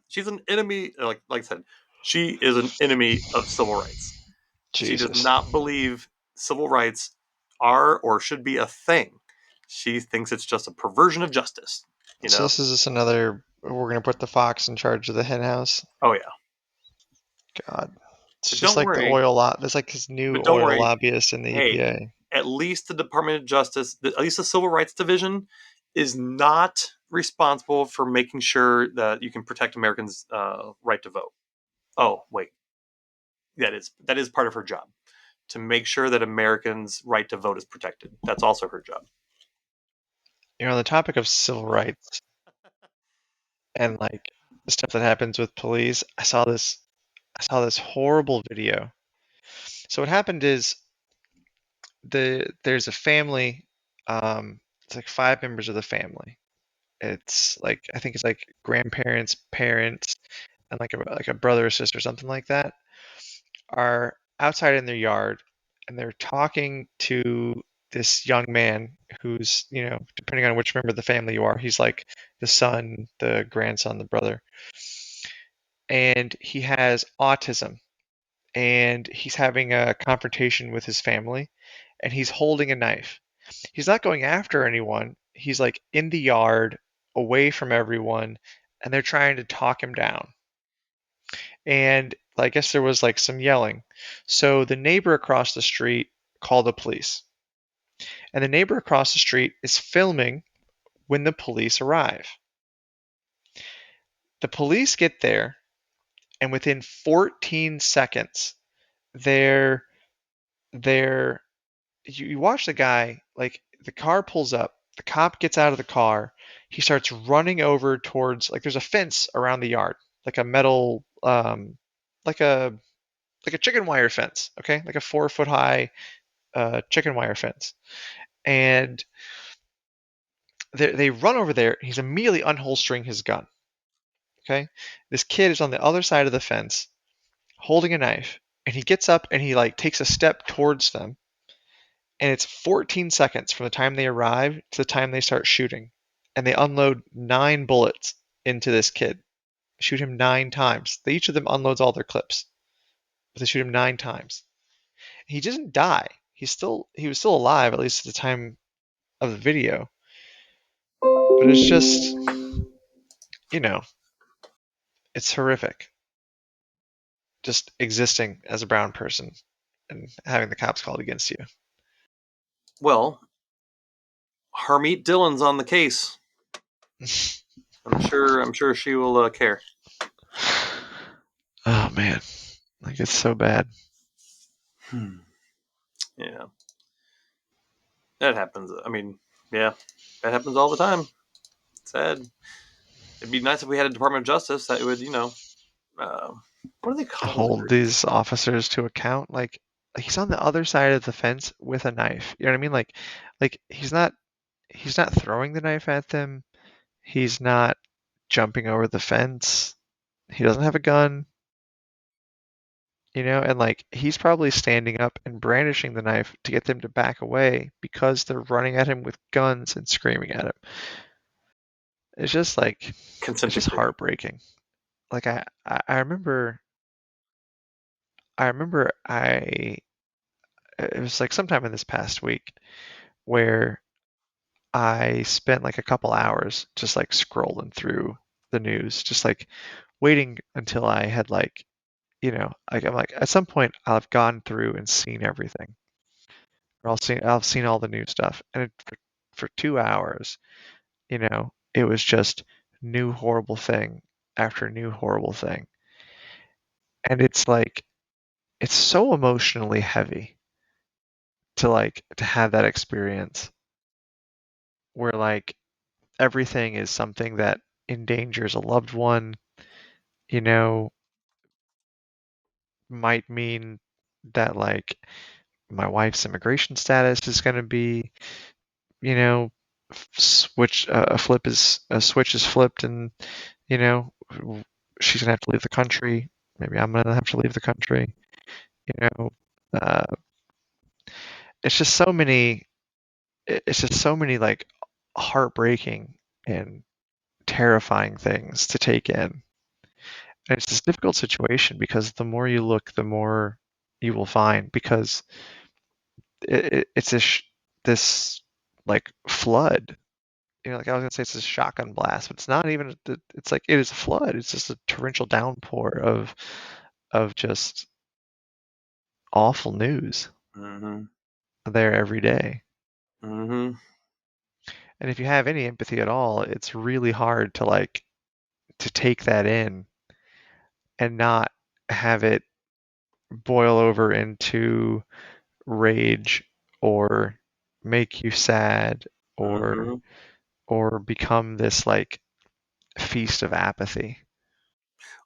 she's an enemy. Like I said, she is an enemy of civil rights. She does Jesus. not believe civil rights are or should be a thing. She thinks it's just a perversion of justice. You So know? this is just another. We're gonna put the fox in charge of the hen house. Oh yeah. God, it's But just don't like the worry. oil lot. There's like his new But don't oil worry. lobbyist in the Hey, EPA. at least the Department of Justice, at least the Civil Rights Division, is not responsible for making sure that you can protect Americans' right to vote. Oh wait, that is part of her job to make sure that Americans' right to vote is protected. That's also her job. On the topic of civil rights and like the stuff that happens with police, I saw this horrible video. So what happened is there's a family, it's like five members of the family. It's like I think it's like grandparents, parents, and like a brother or sister, something like that, are outside in their yard and they're talking to this young man who's, depending on which member of the family you are, he's like the son, the grandson, the brother, and he has autism and he's having a confrontation with his family and he's holding a knife. He's not going after anyone. He's like in the yard, away from everyone, and they're trying to talk him down. And I guess there was like some yelling. So the neighbor across the street called the police. And the neighbor across the street is filming when the police arrive. The police get there, and within 14 seconds, they're they're you watch the guy, like the car pulls up, the cop gets out of the car, he starts running over towards, like, there's a fence around the yard, like a metal like a chicken wire fence, okay, like a 4 foot high chicken wire fence, and they run over there. He's immediately unholstering his gun. Okay, this kid is on the other side of the fence holding a knife, and he gets up and he like takes a step towards them, and it's 14 seconds from the time they arrive to the time they start shooting, and they unload 9 bullets into this kid, shoot him 9 times. They each of them unloads all their clips, but they shoot him 9 times. He doesn't die. He was still alive, at least at the time of the video. But it's just, you know, it's horrific. Just existing as a brown person and having the cops called against you. Well, Harmeet Dillon's on the case. I'm sure. I'm sure she will care. Oh man, like it's so bad. Hmm. Yeah, that happens. I mean, yeah, that happens all the time. Sad. It'd be nice if we had a Department of Justice that would, uh, what do they call the Hold group? these officers to account. Like he's on the other side of the fence with a knife. You know what I mean? Like he's not throwing the knife at them. He's not jumping over the fence. He doesn't have a gun. And like he's probably standing up and brandishing the knife to get them to back away because they're running at him with guns and screaming at him. It's just like it's Consent just decree. heartbreaking. Like I remember it was like sometime in this past week where I spent like a couple hours just like scrolling through the news, just like waiting until I had like, like I'm like at some point I'll have gone through and seen everything. Or I've seen all the new stuff. And for 2 hours, it was just new horrible thing after new horrible thing. And it's like it's so emotionally heavy to have that experience where like everything is something that endangers a loved one, you know, might mean that like my wife's immigration status is going to be, you know, switch a switch is flipped, and you know she's going to have to leave the country. Maybe I'm going to have to leave the country. You know, uh, it's just so many. It's just so many like heartbreaking and terrifying things to take in. And it's this difficult situation because the more you look, the more you will find because it's this like flood. Like I was gonna say, it's a shotgun blast, but it's not even. It's like it is a flood. It's just a torrential downpour of just awful news Mm-hmm. there every day. Mm-hmm. And if you have any empathy at all, it's really hard to like to take that in and not have it boil over into rage or make you sad or Mm-hmm. become this like feast of apathy.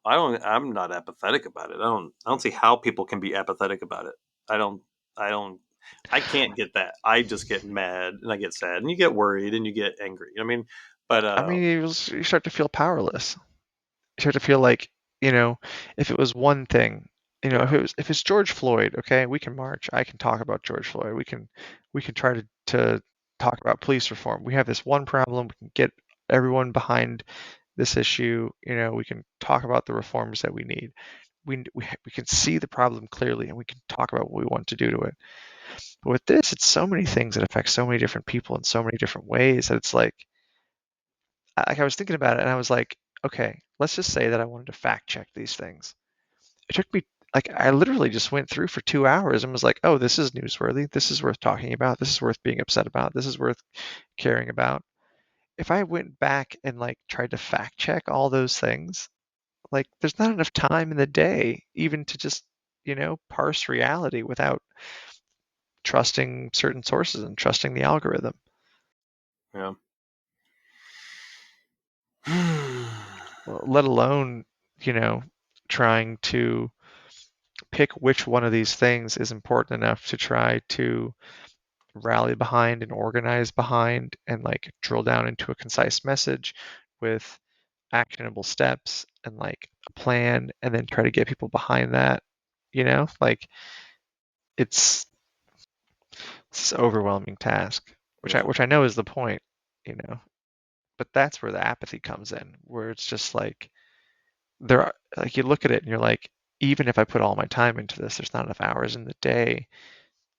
I'm not apathetic about it. I don't see how people can be apathetic about it. I don't. I don't. I can't get that. I just get mad and I get sad and you get worried and you get angry. I mean, but I mean, you start to feel powerless. You start to feel like, you know, if it was one thing, yeah, if it's George Floyd, okay, we can march. I can talk about George Floyd. We can try to talk about police reform. We have this one problem. We can get everyone behind this issue. We can talk about the reforms that we need. We can see the problem clearly, and we can talk about what we want to do to it. But with this, it's so many things that affect so many different people in so many different ways that it's like I was thinking about it, and I was like, okay, let's just say that I wanted to fact check these things. It took me like I literally just went through for 2 hours and was like, oh, this is newsworthy. This is worth talking about. This is worth being upset about. This is worth caring about. If I went back and like tried to fact check all those things, like there's not enough time in the day even to just, parse reality without trusting certain sources and trusting the algorithm. yeah. Let alone, you know, trying to pick which one of these things is important enough to try to rally behind and organize behind and like drill down into a concise message with actionable steps and like a plan and then try to get people behind that. Like it's an overwhelming task, which I yeah, which I know is the point, you know. But that's where the apathy comes in, where it's just like there are like you look at it and you're like, even if I put all my time into this, there's not enough hours in the day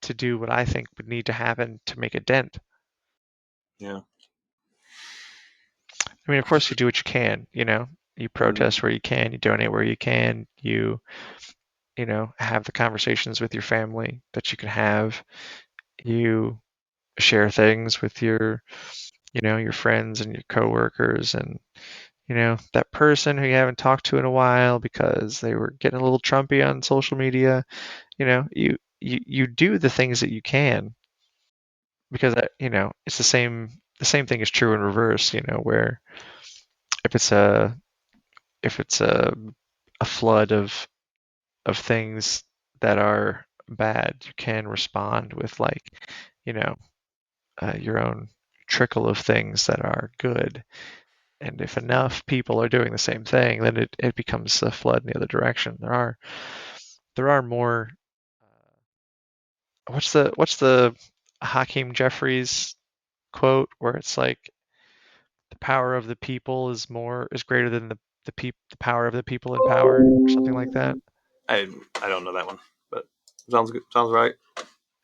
to do what I think would need to happen to make a dent. yeah. I mean, of course, you do what you can, you Mm-hmm. protest where you can, you donate where you can, have the conversations with your family that you can have, you share things with your friends and your coworkers and, that person who you haven't talked to in a while because they were getting a little Trumpy on social media, you do the things that you can because it's the same thing is true in reverse, where if it's a if it's a flood of things that are bad, you can respond with like, you know, your own trickle of things that are good. And if enough people are doing the same thing, then it becomes a flood in the other direction. There are more. What's the Hakeem Jeffries quote where it's like the power of the people is greater than the power of the people in power or something like that. I I don't know that one, but sounds good. Sounds right.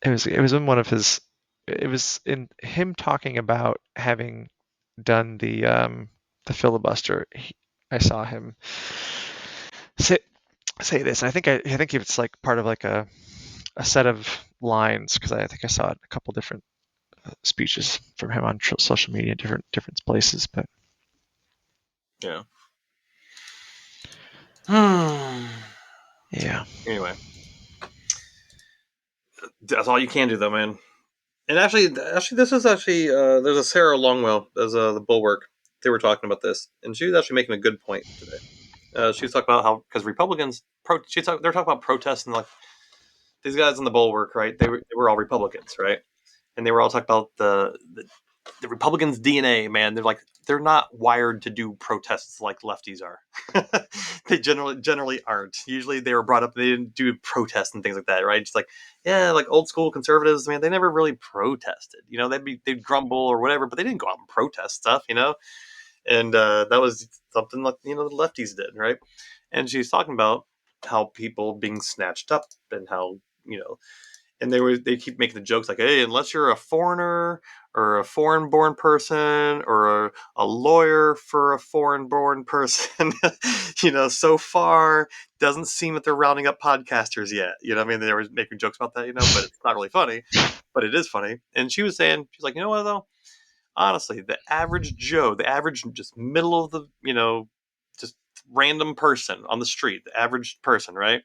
it was in one of his. It was in him talking about having done the filibuster. I saw him say say this. And I think it's like part of like a set of lines because I think I saw it in a couple different speeches from him on social media, different places. But Yeah. Hmm. yeah, Anyway, that's all you can do, though, man. And actually, this is actually there's a Sarah Longwell as the Bulwark. They were talking about this, and she was actually making a good point today. She was talking about how because Republicans, they're talking about protests and like these guys in the Bulwark, right? They were all Republicans, right? And they were all talking about the Republicans' DNA, man. They're not wired to do protests like lefties are. They generally aren't. Usually they were brought up they didn't do protests and things like that, right? Just like yeah, like old school conservatives, man. They never really protested. They'd grumble or whatever, but they didn't go out and protest stuff, And that was something like the lefties did, right? And she's talking about how people being snatched up and how and they keep making the jokes like, hey, unless you're a foreigner or a foreign born person or a lawyer for a foreign born person, so far doesn't seem that they're rounding up podcasters yet. I mean, they were making jokes about that, but it's not really funny, but it is funny. And she was saying, she's like, you know what though? Honestly, the average Joe, the average just middle of the, just random person on the street, the average person, right,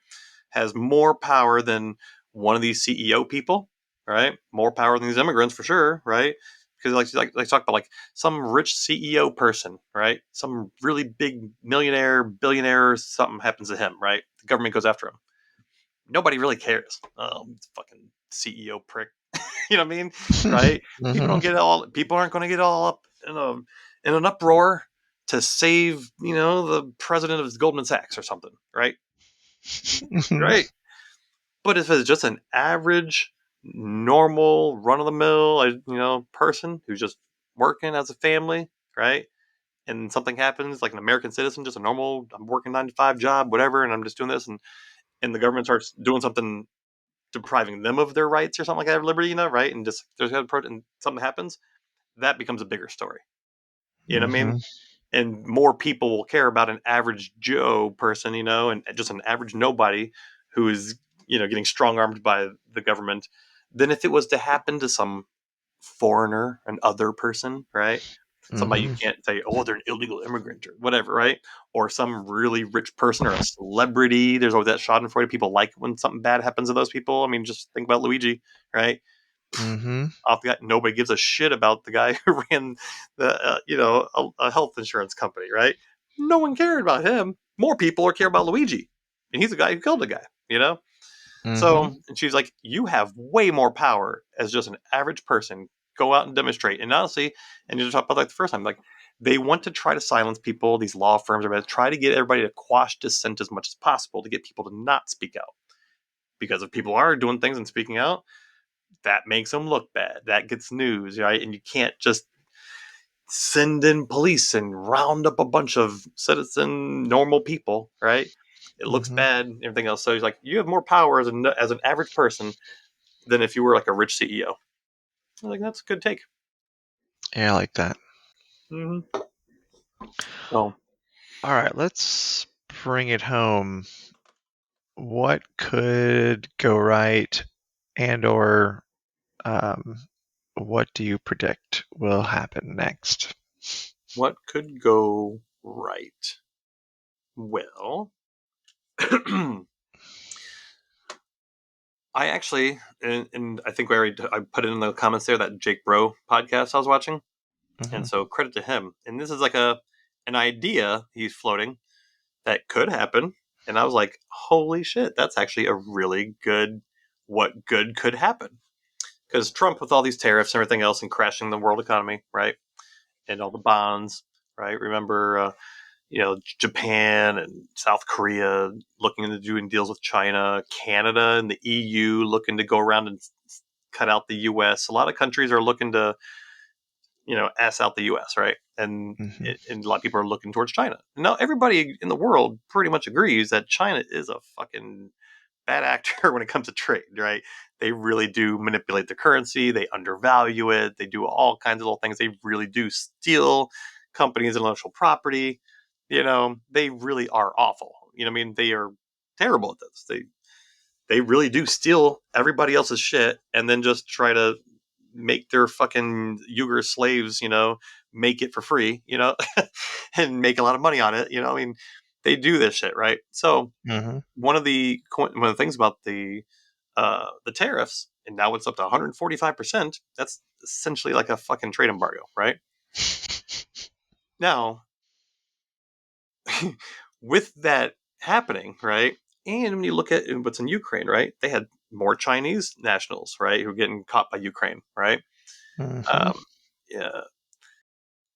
has more power than one of these CEO people, right? More power than these immigrants for sure, right? Because like talk about like some rich CEO person, right? Some really big millionaire, billionaire, something happens to him, right? The government goes after him. Nobody really cares. Oh, fucking CEO prick. You know what I mean? Right? hmm People aren't going to get all up in an uproar to save, the president of Goldman Sachs or something, right? Right. But if it's just an average, normal, run of the mill, person who's just working as a family, right? And something happens, like an American citizen, just a normal, I'm working 9 to 5 job, whatever, and I'm just doing this, and the government starts doing something depriving them of their rights or something like that, liberty, right? And just there's and something happens, that becomes a bigger story. You know what I mean? hmm And more people will care about an average Joe person, and just an average nobody who is, getting strong armed by the government than if it was to happen to some foreigner, an other person, right? Somebody you hmm can't say, oh, they're an illegal immigrant or whatever, right? Or some really rich person or a celebrity. There's always that schadenfreude. People like when something bad happens to those people. I mean, just think about Luigi, right? hmm Off the guy, nobody gives a shit about the guy who ran a health insurance company, right? No one cared about him. More people are care about Luigi, and he's the guy who killed the guy. hmm So, and she's like, you have way more power as just an average person. Go out and demonstrate. And honestly, and you talk about like the first time, like they want to try to silence people. These law firms are going to try to get everybody to quash dissent as much as possible to get people to not speak out. Because if people are doing things and speaking out, that makes them look bad. That gets news, right? And you can't just send in police and round up a bunch of citizen normal people, right? It looks hmm bad and everything else. So he's like, you have more power as an average person than if you were like a rich CEO. I think that's a good take. Yeah, I like that. Mm-hmm. So All right, let's bring it home. What could go right, and or um, what do you predict will happen next? what could go right? Well, I actually, and I think I put it in the comments there that Jake Bro podcast I was watching, and hmm so credit to him. And this is like an idea he's floating that could happen. And I was like, holy shit, that's actually a really good, what good could happen. Because Trump, with all these tariffs and everything else and crashing the world economy, right? And all the bonds, right? Remember, Japan and South Korea looking into doing deals with China, Canada and the EU looking to go around and cut out the US. A lot of countries are looking to ass out the U.S. Right, hmm and a lot of people are looking towards China. Now, everybody in the world pretty much agrees that China is a fucking bad actor when it comes to trade, right? They really do manipulate the currency. They undervalue it. They do all kinds of little things. They really do steal companies' intellectual property. They really are awful. I mean, they are terrible at this. They really do steal everybody else's shit and then just try to make their fucking Uyghur slaves, make it for free, and make a lot of money on it. I mean, they do this shit, right? So Mm-hmm. one of the things about the tariffs, and now it's up to 145%. That's essentially like a fucking trade embargo, right? Now, with that happening, right? And when you look at what's in Ukraine, right? They had more Chinese nationals, right, who are getting caught by Ukraine, right? Mm-hmm. Um, yeah,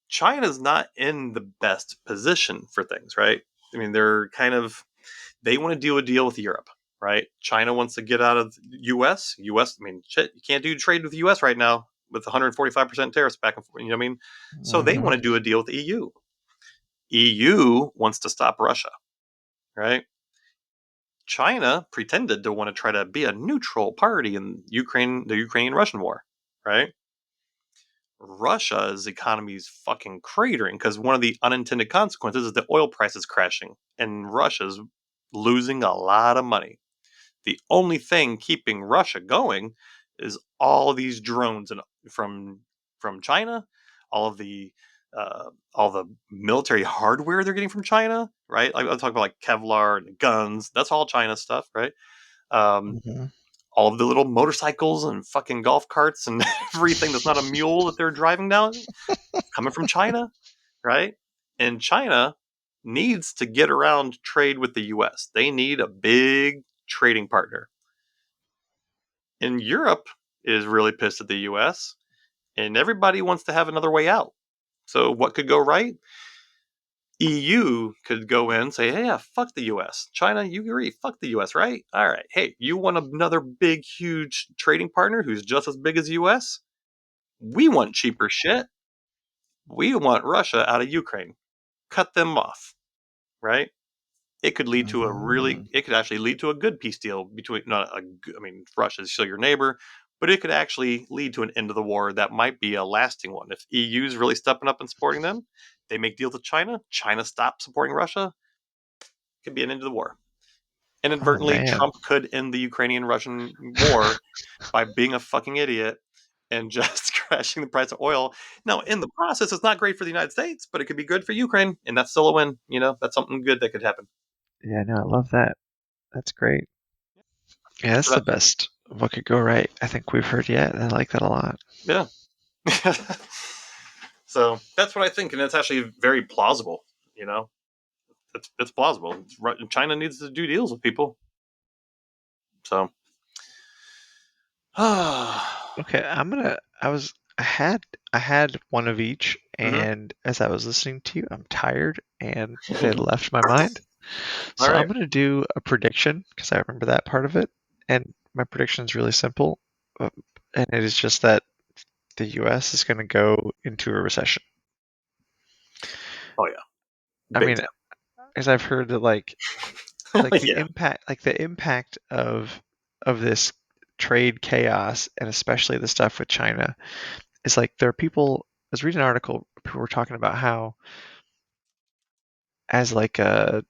China's not in the best position for things, right? I mean, they want to do a deal with Europe, right? China wants to get out of the US. US, I mean, shit, you can't do trade with the US right now with 145% tariffs back and forth. You know what I mean? So they Mm-hmm. want to do a deal with the EU. EU wants to stop Russia, right? China pretended to want to try to be a neutral party in the Ukrainian-Russian war, right? Russia's economy is fucking cratering because one of the unintended consequences is the oil price is crashing and Russia's losing a lot of money. The only thing keeping Russia going is all of these drones and from China, all the military hardware they're getting from China, right? Like I'm talking about like Kevlar and guns. That's all China stuff, right? Um, Mm-hmm. all of the little motorcycles and fucking golf carts and everything that's not a mule that they're driving down coming from China, right? And China needs to get around trade with the US. They need a big trading partner. And Europe is really pissed at the US, and everybody wants to have another way out. So, what could go right? EU could go in and say, hey, yeah, fuck the US. China, you agree, fuck the US, right? All right. Hey, you want another big, huge trading partner who's just as big as US? We want cheaper shit. We want Russia out of Ukraine. Cut them off, right? Mm-hmm. It could actually lead to a good peace deal between, not a, I mean, Russia's still your neighbor, but it could actually lead to an end of the war that might be a lasting one. If EU's really stepping up and supporting them, they make deals with China, China stops supporting Russia, it could be an end to the war. Oh Inadvertently, man. Trump could end the Ukrainian-Russian war by being a fucking idiot and just crashing the price of oil. Now, in the process, it's not great for the United States, but it could be good for Ukraine, and that's still a win. That's something good that could happen. Yeah, no, I love that. That's great. Yeah, So that's the that, best. What could go right? I think we've heard yet. I like that a lot. yeah. So that's what I think, and it's actually very plausible. You know, it's plausible. China needs to do deals with people. So, Okay, I had one of each, mhm. and as I was listening to you, I'm tired and it left my mind. All So I'm right. gonna do a prediction because I remember that part of it, and my prediction is really simple, uh, and it is just that the U.S. is gonna go into a recession. Oh yeah, I big mean, time. as I've heard that Oh yeah. the impact of this trade chaos, and especially the stuff with China, is like there are people. I was reading an article. People were talking about how, as like a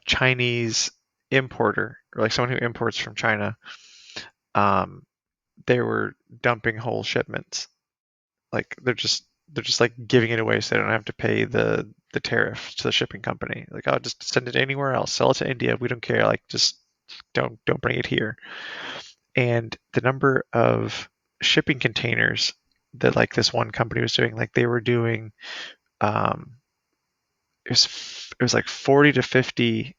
Chinese importer or like someone who imports from China, um, they were dumping whole shipments. Like they're just like giving it away so they don't have to pay the tariff to the shipping company. Like, oh, just send it anywhere else, sell it to India. We don't care. Like, just don't bring it here. And the number of shipping containers that like this one company was doing, like they were doing, um, it was like 40 to 50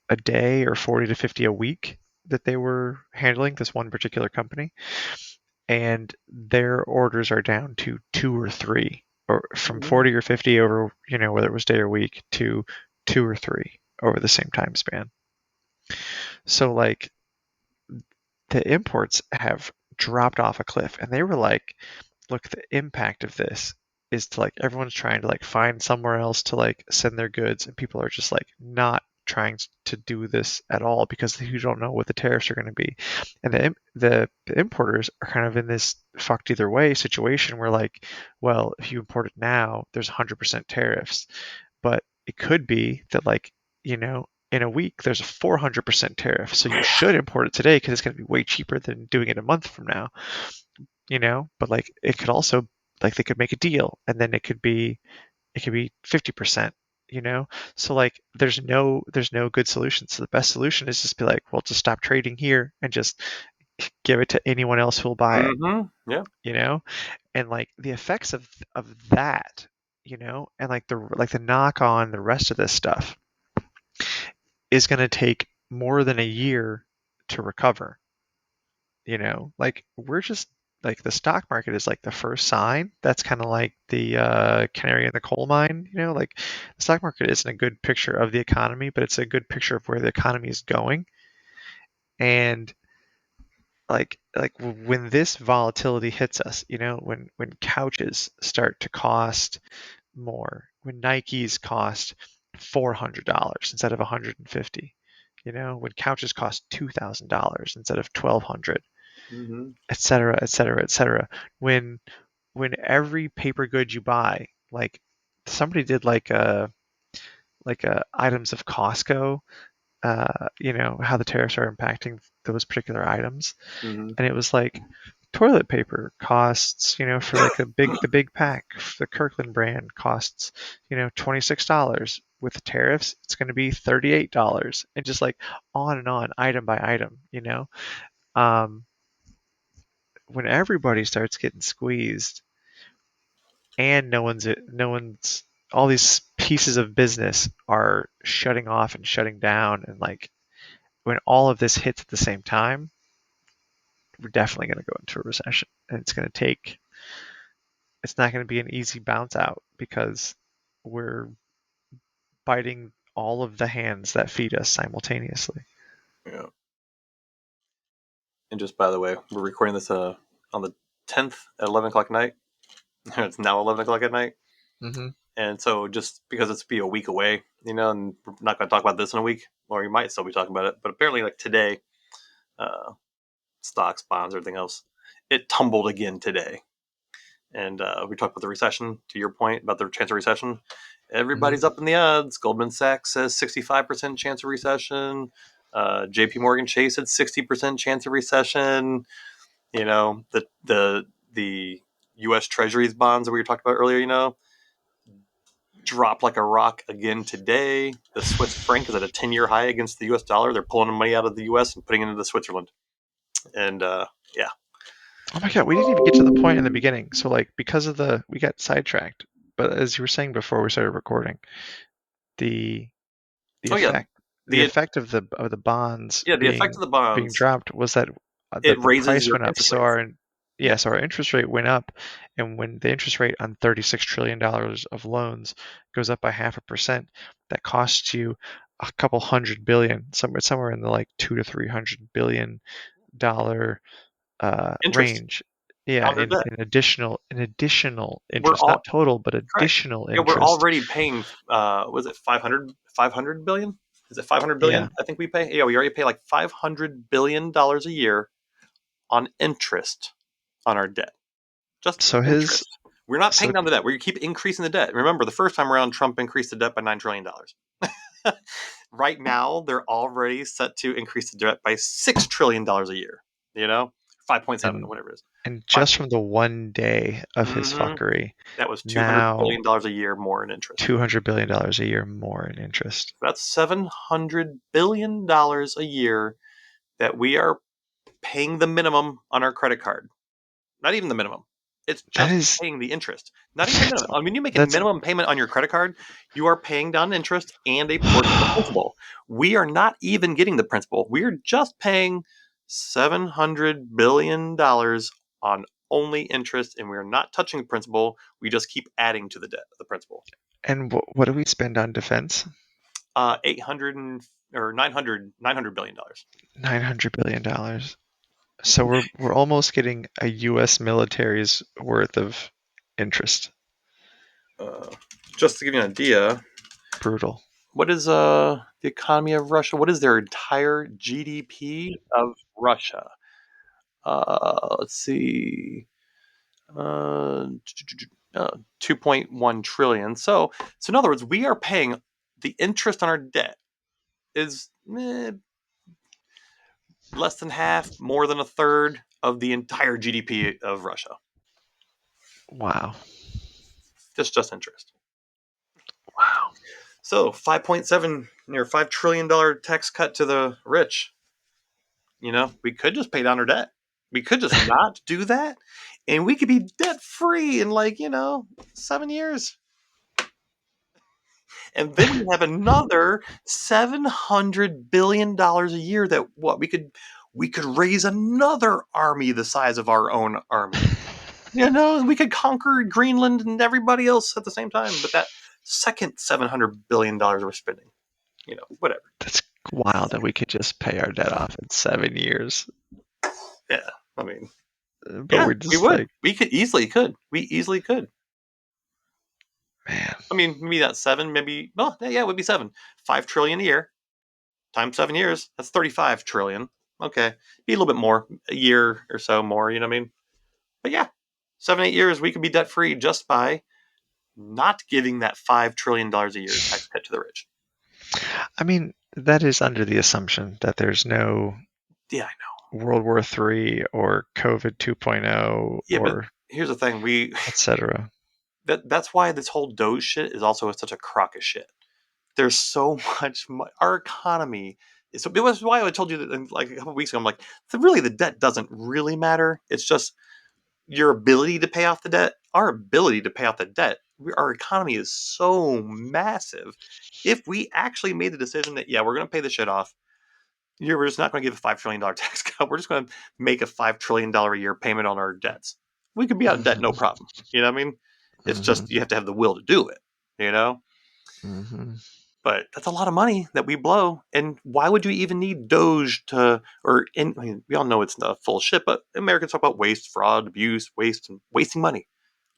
a day or 40 to 50 a week that they were handling, this one particular company, and their orders are down to two or three, or from Mhm. 40 or 50 over, whether it was day or week, to two or three over the same time span. So like the imports have dropped off a cliff, and they were like, look, the impact of this is to like everyone's trying to like find somewhere else to like send their goods, and people are just like not trying to do this at all because you don't know what the tariffs are going to be. And the importers are kind of in this fucked either way situation where, like, well, if you import it now, there's 100% tariffs. But it could be that, like, in a week, there's a 400% tariff. So you should import it today because it's going to be way cheaper than doing it a month from now, But, like, it could also, like, they could make a deal and then it could be 50%, So, like, there's no good solution. So the best solution is just be like, well, just stop trading here and just give it to anyone else who'll buy it, Yeah. you know? And, like, the effects of that, and, like, the knock on the rest of this stuff is going to take more than a year to recover. Like, we're just, like, the stock market is like the first sign. That's kind of like the canary in the coal mine. Like, the stock market isn't a good picture of the economy, but it's a good picture of where the economy is going. And, like when this volatility hits us, when couches start to cost more, when Nikes cost $400 instead of 150, when couches cost $2,000 instead of 1,200, et cetera, et cetera, et cetera. When every paper good you buy, like, somebody did like a items of Costco, how the tariffs are impacting those particular items, Mm-hmm. and it was like toilet paper costs, for like the big pack, the Kirkland brand costs, $26. With the tariffs, it's going to be $38, and just, like, on and on, item by item. Um, when everybody starts getting squeezed, and no one's all these pieces of business are shutting off and shutting down, and, like, when all of this hits at the same time, we're definitely going to go into a recession, and it's not going to be an easy bounce out because we're biting all of the hands that feed us simultaneously. Yeah. And just by the way, we're recording this on the 10th at 11 o'clock at night. It's now 11 o'clock at night. Mm-hmm. And so just because it's be a week away, and we're not going to talk about this in a week, or we might still be talking about it. But apparently, like today, uh, stocks, bonds, everything else, it tumbled again today. And we talked about the recession, to your point about the chance of recession. Mm-hmm. Everybody's up in the odds. Goldman Sachs says 65% chance of recession. JP Morgan Chase said 60% chance of recession. The U.S. Treasuries bonds that we were talking about earlier, dropped like a rock again today. The Swiss franc is at a 10-year high against the U.S. dollar. They're pulling money out of the U.S. and putting it into Switzerland. And yeah. Oh my god, we didn't even get to the point in the beginning. So, like, because of we got sidetracked. But as you were saying before we started recording, the the Oh yeah. effect the The effect of the bonds yeah the effect of being the being bonds, dropped was that it the raises price your went up. interest So rates. our interest rate went up, and when the interest rate on $36 trillion of loans goes up by 0.5%, that costs you a couple hundred billion, somewhere in the, like, 2 to 300 billion dollar Interest range. Yeah, on their in, debt. in additional We're interest, all not total, but correct. additional Yeah, we're interest. already paying. Was it 500 billion? Is it 500 Yeah. billion? I think we pay. Yeah, we already pay like $500 billion a year on interest on our debt. Just So his interest. We're not paying so down the debt. We keep increasing the debt. Remember, the first time around, Trump increased the debt by $9 trillion. Right now, they're already set to increase the debt by $6 trillion a year. 5.7, and whatever it is. and Five. just from the one day of his Mm-hmm. fuckery, That was $200 billion now a year more in interest. $200 billion a year more in interest. That's $700 billion a year that we are paying the minimum on our credit card. Not even the minimum. It's That just is paying the interest. Not even the that's minimum. I mean, when you make a that's minimum payment on your credit card, you are paying down interest and a portion of the principal. We are not even getting the principal. We are just paying $700 billion on only interest, and we are not touching the principal. We just keep adding to the debt of the principal. and what do we spend on defense? 800 or 900 billion dollars. $900 billion. So we're almost getting a U.S. military's worth of interest. Uh, just to give you an idea, Brutal. what is the economy of Russia? What is their entire GDP of Russia? Let's see. Uh, 2.1 trillion. So in other words, we are paying the interest on our debt is less than half, more than a third of the entire GDP of Russia. Wow. Just interest. Wow. So 5.7 near $5 trillion tax cut to the rich. We could just pay down our debt. We could just not do that, and we could be debt free in 7 years. And then we have another $700 billion a year that we could raise another army the size of our own army. We could conquer Greenland and everybody else at the same time. But that second $700 billion we're spending, whatever. That's wild that we could just pay our debt off in 7 years. Yeah, I mean, But yeah, we're we just would. like, We easily could. man. I mean, maybe not seven, maybe, well, yeah, it would be seven. 5 trillion a year times 7 years. That's 35 trillion. Okay. Be a little bit more, a year or so more, you know what I mean? But yeah, 7, 8 years, we could be debt free just by not giving that $5 trillion a year tax cut to the rich. I mean, that is under the assumption that there's no Yeah, I know. World War III or COVID 2.0 Yeah, but or here's the thing: etc. that's why this whole Doge shit is also such a crock of shit. There's so much. Our economy is. It was why I told you that like a couple weeks ago. I'm like, really, the debt doesn't really matter. It's just your ability to pay off the debt. Our ability to pay off the debt. Our economy is so massive. If we actually made the decision that we're going to pay the shit off, we're just not going to give a $5 trillion tax cut. We're just going to make a $5 trillion a year payment on our debts. We could be out of debt, no Hmm. problem. You know what I mean? It's Hmm. just you have to have the will to do it. You know. Hmm. But that's a lot of money that we blow. And why would you even need Doge I mean, we all know it's not full shit, but Americans talk about waste, fraud, abuse, waste, and wasting money.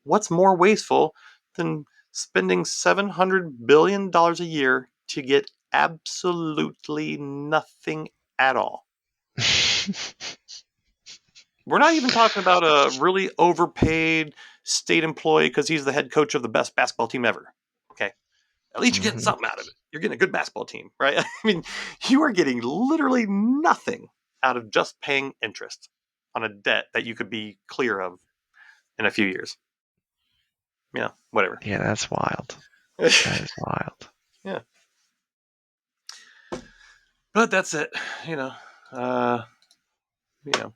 What's more wasteful than spending $700 billion a year to get absolutely nothing at all? We're not even talking about a really overpaid state employee because he's the head coach of the best basketball team ever. Okay. At least you're getting Hmm. something out of it. You're getting a good basketball team, right? I mean, you are getting literally nothing out of just paying interest on a debt that you could be clear of in a few years. Yeah, whatever. Yeah, that's wild. That is wild. Yeah, but that's it. You know, uh, you know.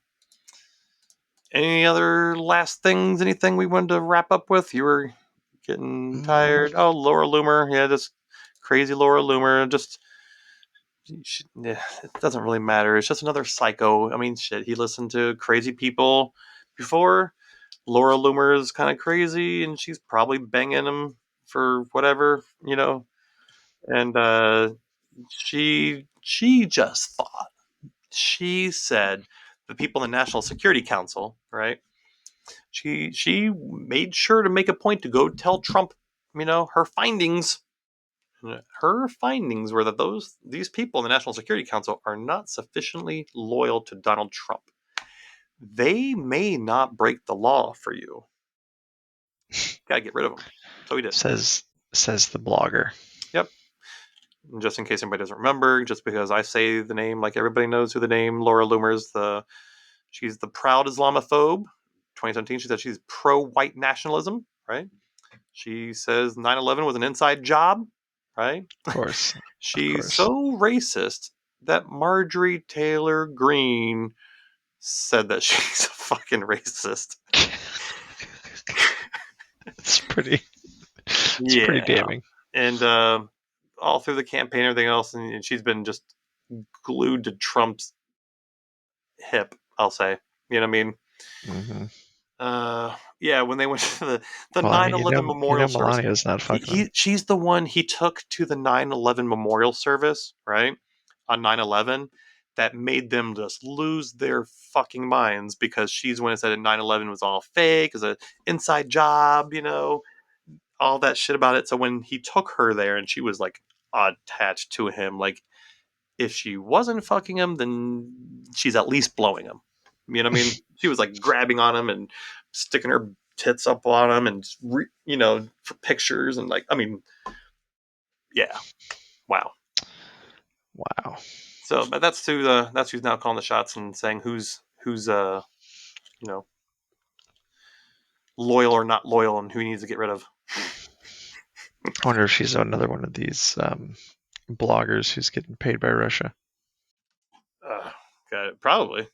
Any other last things? Anything we wanted to wrap up with? You were getting Mm, tired. Oh, Laura Loomer. Yeah, just crazy Laura Loomer. Just yeah, it doesn't really matter. It's just another psycho. I mean, shit. He listened to crazy people before. Laura Loomer is kind of crazy, and she's probably banging him for whatever, And she just thought. She said the people in the National Security Council, right? She made sure to make a point to go tell Trump, her findings. Her findings were that these people in the National Security Council are not sufficiently loyal to Donald Trump. They may not break the law for you. Gotta get rid of them. So he did. says says the blogger. Yep. And just in case anybody doesn't remember, just because I say the name, like everybody knows who the name Laura Loomer is. She's the proud Islamophobe. 2017, she said she's pro-white nationalism. Right. She says 9/11 was an inside job. Right. Of course. Of She's course. so racist that Marjorie Taylor Greene said that she's a fucking racist. It's pretty Yeah. damning. And all through the campaign and everything else, and she's been just glued to Trump's hip, I'll say. You know what I mean? Hmm. Yeah, when they went to the Well, I mean, 9/11 memorial service, Melania's not fucking him. she's the one he took to the 9/11 memorial service, right? On 9/11, that made them just lose their fucking minds because she's the one that said that 9/11 was all fake, it was an inside job, all that shit about it. So when he took her there and she was like attached to him. Like, if she wasn't fucking him, then she's at least blowing him. You know what I mean? She was like grabbing on him and sticking her tits up on him, and for pictures, and like, I mean, yeah, wow. Wow. So, but that's who's now calling the shots and saying who's you know loyal or not loyal, and who he needs to get rid of. I wonder if she's another one of these bloggers who's getting paid by Russia. Probably.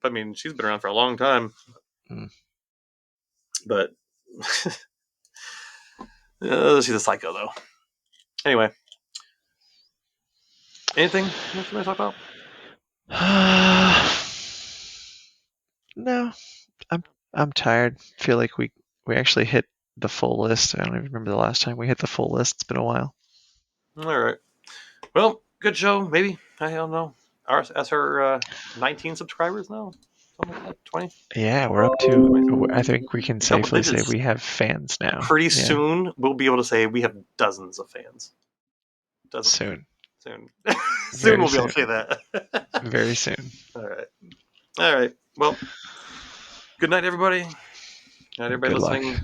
I mean, she's been around for a long time, but she's a psycho, though. Anyway, anything else you want to talk about? No, I'm tired. Feel like we actually hit the full list. I don't even remember the last time we hit the full list. It's been a while. All right. Well, good show. Maybe, I don't know. As her 19 subscribers now, something like that. 20. Yeah, we're up to. I think we can Double safely say digits. we have fans now. Pretty Yeah, soon, we'll be able to say we have dozens of fans. soon. Soon. Soon Very we'll be able to soon. say that. Very soon. All right. All right. Well, good night, everybody. Good night, everybody Good luck. listening.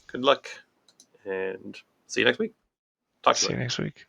Good luck. And see you next week. Talk to you See you later. next week.